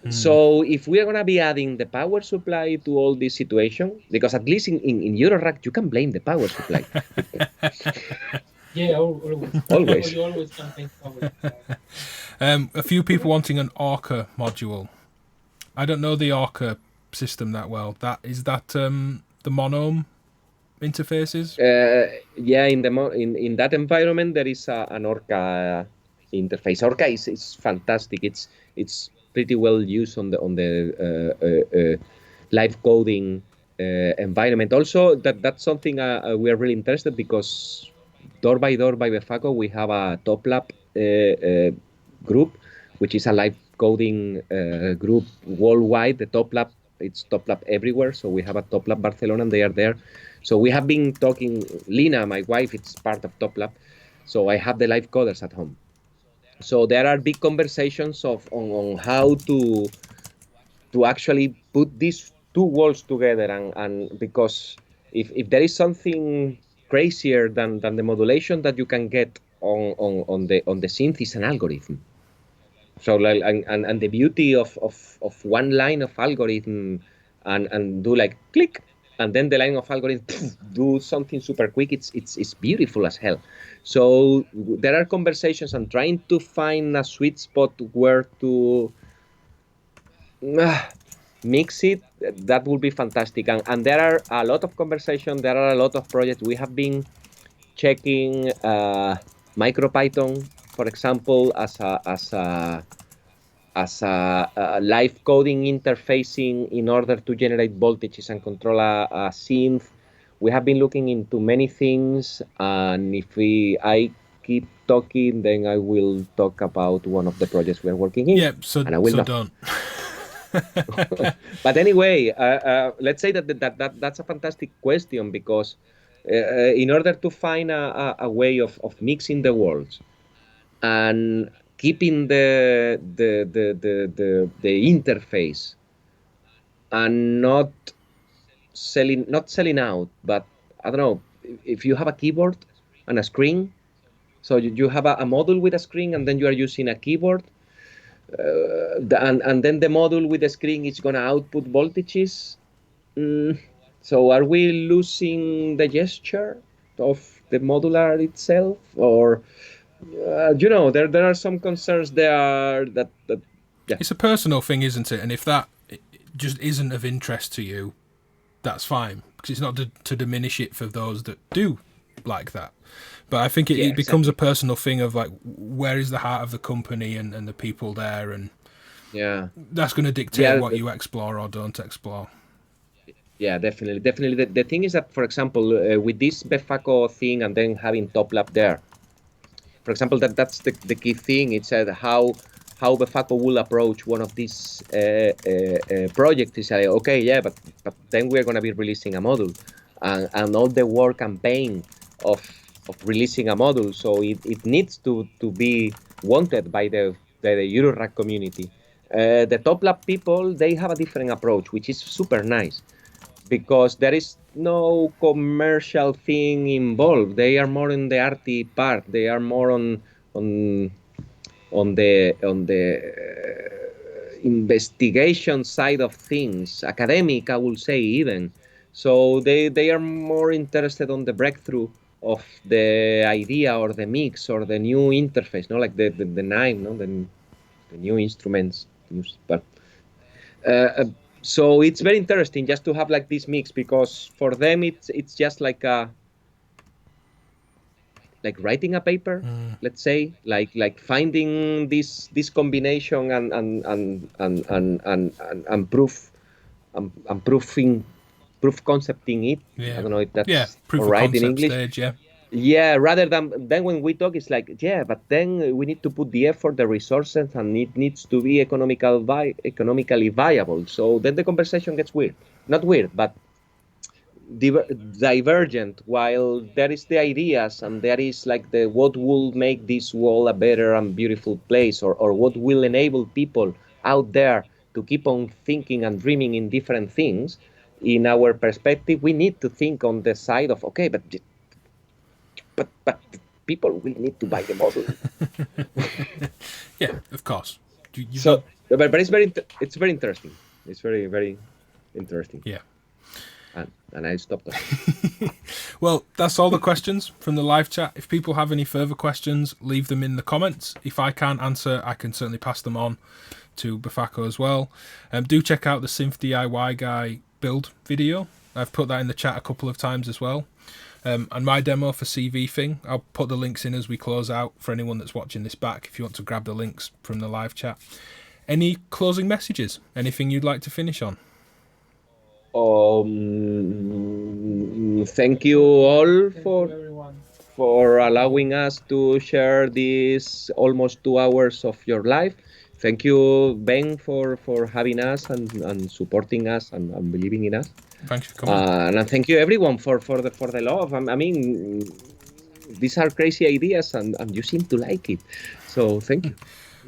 So if we are gonna be adding the power supply to all this situation, because at least in Eurorack you can blame the power supply. Yeah, always. Always. You always can think power. A few people wanting an Orca module. I don't know the Orca system that well. That the monome interfaces? Yeah, in that environment there is an Orca interface. Orca is fantastic. It's pretty well used on the live coding environment. Also, that's something we are really interested, because door by Befaco we have a top lab group, which is a live coding group worldwide. The top lab, it's top lab everywhere. So we have a top lab Barcelona, and they are there. So we have been talking. Lina, my wife, it's part of top lab. So I have the live coders at home. So there are big conversations on how to actually put these two worlds together, and because if there is something crazier than the modulation that you can get on the synth is an algorithm. So like and the beauty of one line of algorithm and do like click, and then the line of algorithm do something super quick, it's beautiful as hell. So there are conversations and trying to find a sweet spot where to mix it. That would be fantastic. And there are a lot of conversation, there are a lot of projects. We have been checking MicroPython, for example, as a live coding interfacing in order to generate voltages and control a synth. We have been looking into many things, and if I keep talking, then I will talk about one of the projects we are working in. Yeah, so and I will not. don't. But anyway, let's say that's a fantastic question, because in order to find a way of mixing the worlds and keeping the interface and not selling out, but I don't know, if you have a keyboard and a screen, so you have a module with a screen, and then you are using a keyboard, and then the module with the screen is going to output voltages. So are we losing the gesture of the modular itself, or there are some concerns there that yeah. It's a personal thing, isn't it? And if that just isn't of interest to you, that's fine, because it's not to diminish it for those that do like that. But I think it becomes a personal thing of like, where is the heart of the company and the people there, and that's going to dictate what you explore or don't explore. Yeah, definitely. The thing is that, for example, with this Befaco thing and then having top lab there, for example, that's the key thing. It's how Befaco will approach one of these projects. Is okay, yeah, but then we're going to be releasing a module, and all the work and pain of releasing a module. So it needs to be wanted by the Eurorack community. The top lab people, they have a different approach, which is super nice, because there is no commercial thing involved. They are more on the arty part. They are more on the investigation side of things, academic, I will say, even. So they are more interested on the breakthrough of the idea or the mix or the new interface, like the nine, the new instruments. But so it's very interesting just to have like this mix, because for them it's just like writing a paper, let's say, like finding this combination and proving proof concepting it. Yeah. I don't know if that's Yeah, proof all of right in concept English. stage, yeah. Yeah, rather than then when we talk, it's like, yeah, but then we need to put the effort, the resources, and it needs to be economically viable. So then the conversation gets weird. Not weird, but divergent. While there is the ideas and there is like the what will make this world a better and beautiful place, or what will enable people out there to keep on thinking and dreaming in different things. In our perspective, we need to think on the side of, okay, but people will need to buy the model. Yeah, of course. So, but it's very interesting. It's very interesting. Yeah. And I stopped talking. Well, that's all the questions from the live chat. If people have any further questions, leave them in the comments. If I can't answer, I can certainly pass them on to Befaco as well. Do check out the Synth DIY Guy build video. I've put that in the chat a couple of times as well. And my demo for CV thing, I'll put the links in as we close out for anyone that's watching this back, if you want to grab the links from the live chat. Any closing messages? Anything you'd like to finish on? Thank you all everyone. for allowing us to share this almost 2 hours of your life. Thank you, Ben, for having us and supporting us and believing in us. Thanks for coming. And thank you everyone for the love. I mean, these are crazy ideas, and you seem to like it. So thank you.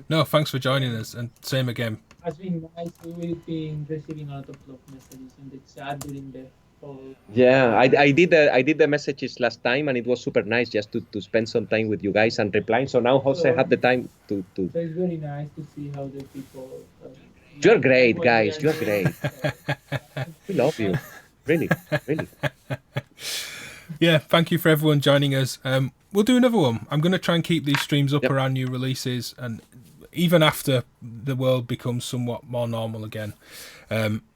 No, thanks for joining us, and same again. Has been nice. We've been receiving a lot of love messages in the chat during the whole. Yeah, I did the messages last time, and it was super nice just to spend some time with you guys and replying. So now Jose had the time to. So it's very nice to see how the people. You're great, guys. You're great. We love you. Really. Yeah, thank you for everyone joining us. We'll do another one. I'm going to try and keep these streams up around new releases, and even after the world becomes somewhat more normal again.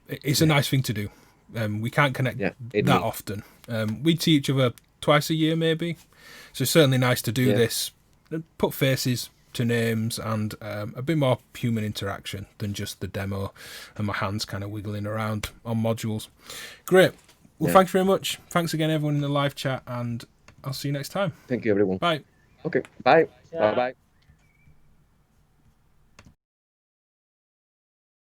It's a nice thing to do. We can't connect that often. We see each other twice a year maybe, so it's certainly nice to do this, put faces to names, and a bit more human interaction than just the demo and my hands kind of wiggling around on modules. Great. Well, thanks very much. Thanks again everyone in the live chat, and I'll see you next time. Thank you everyone. Bye. Okay, bye. Bye.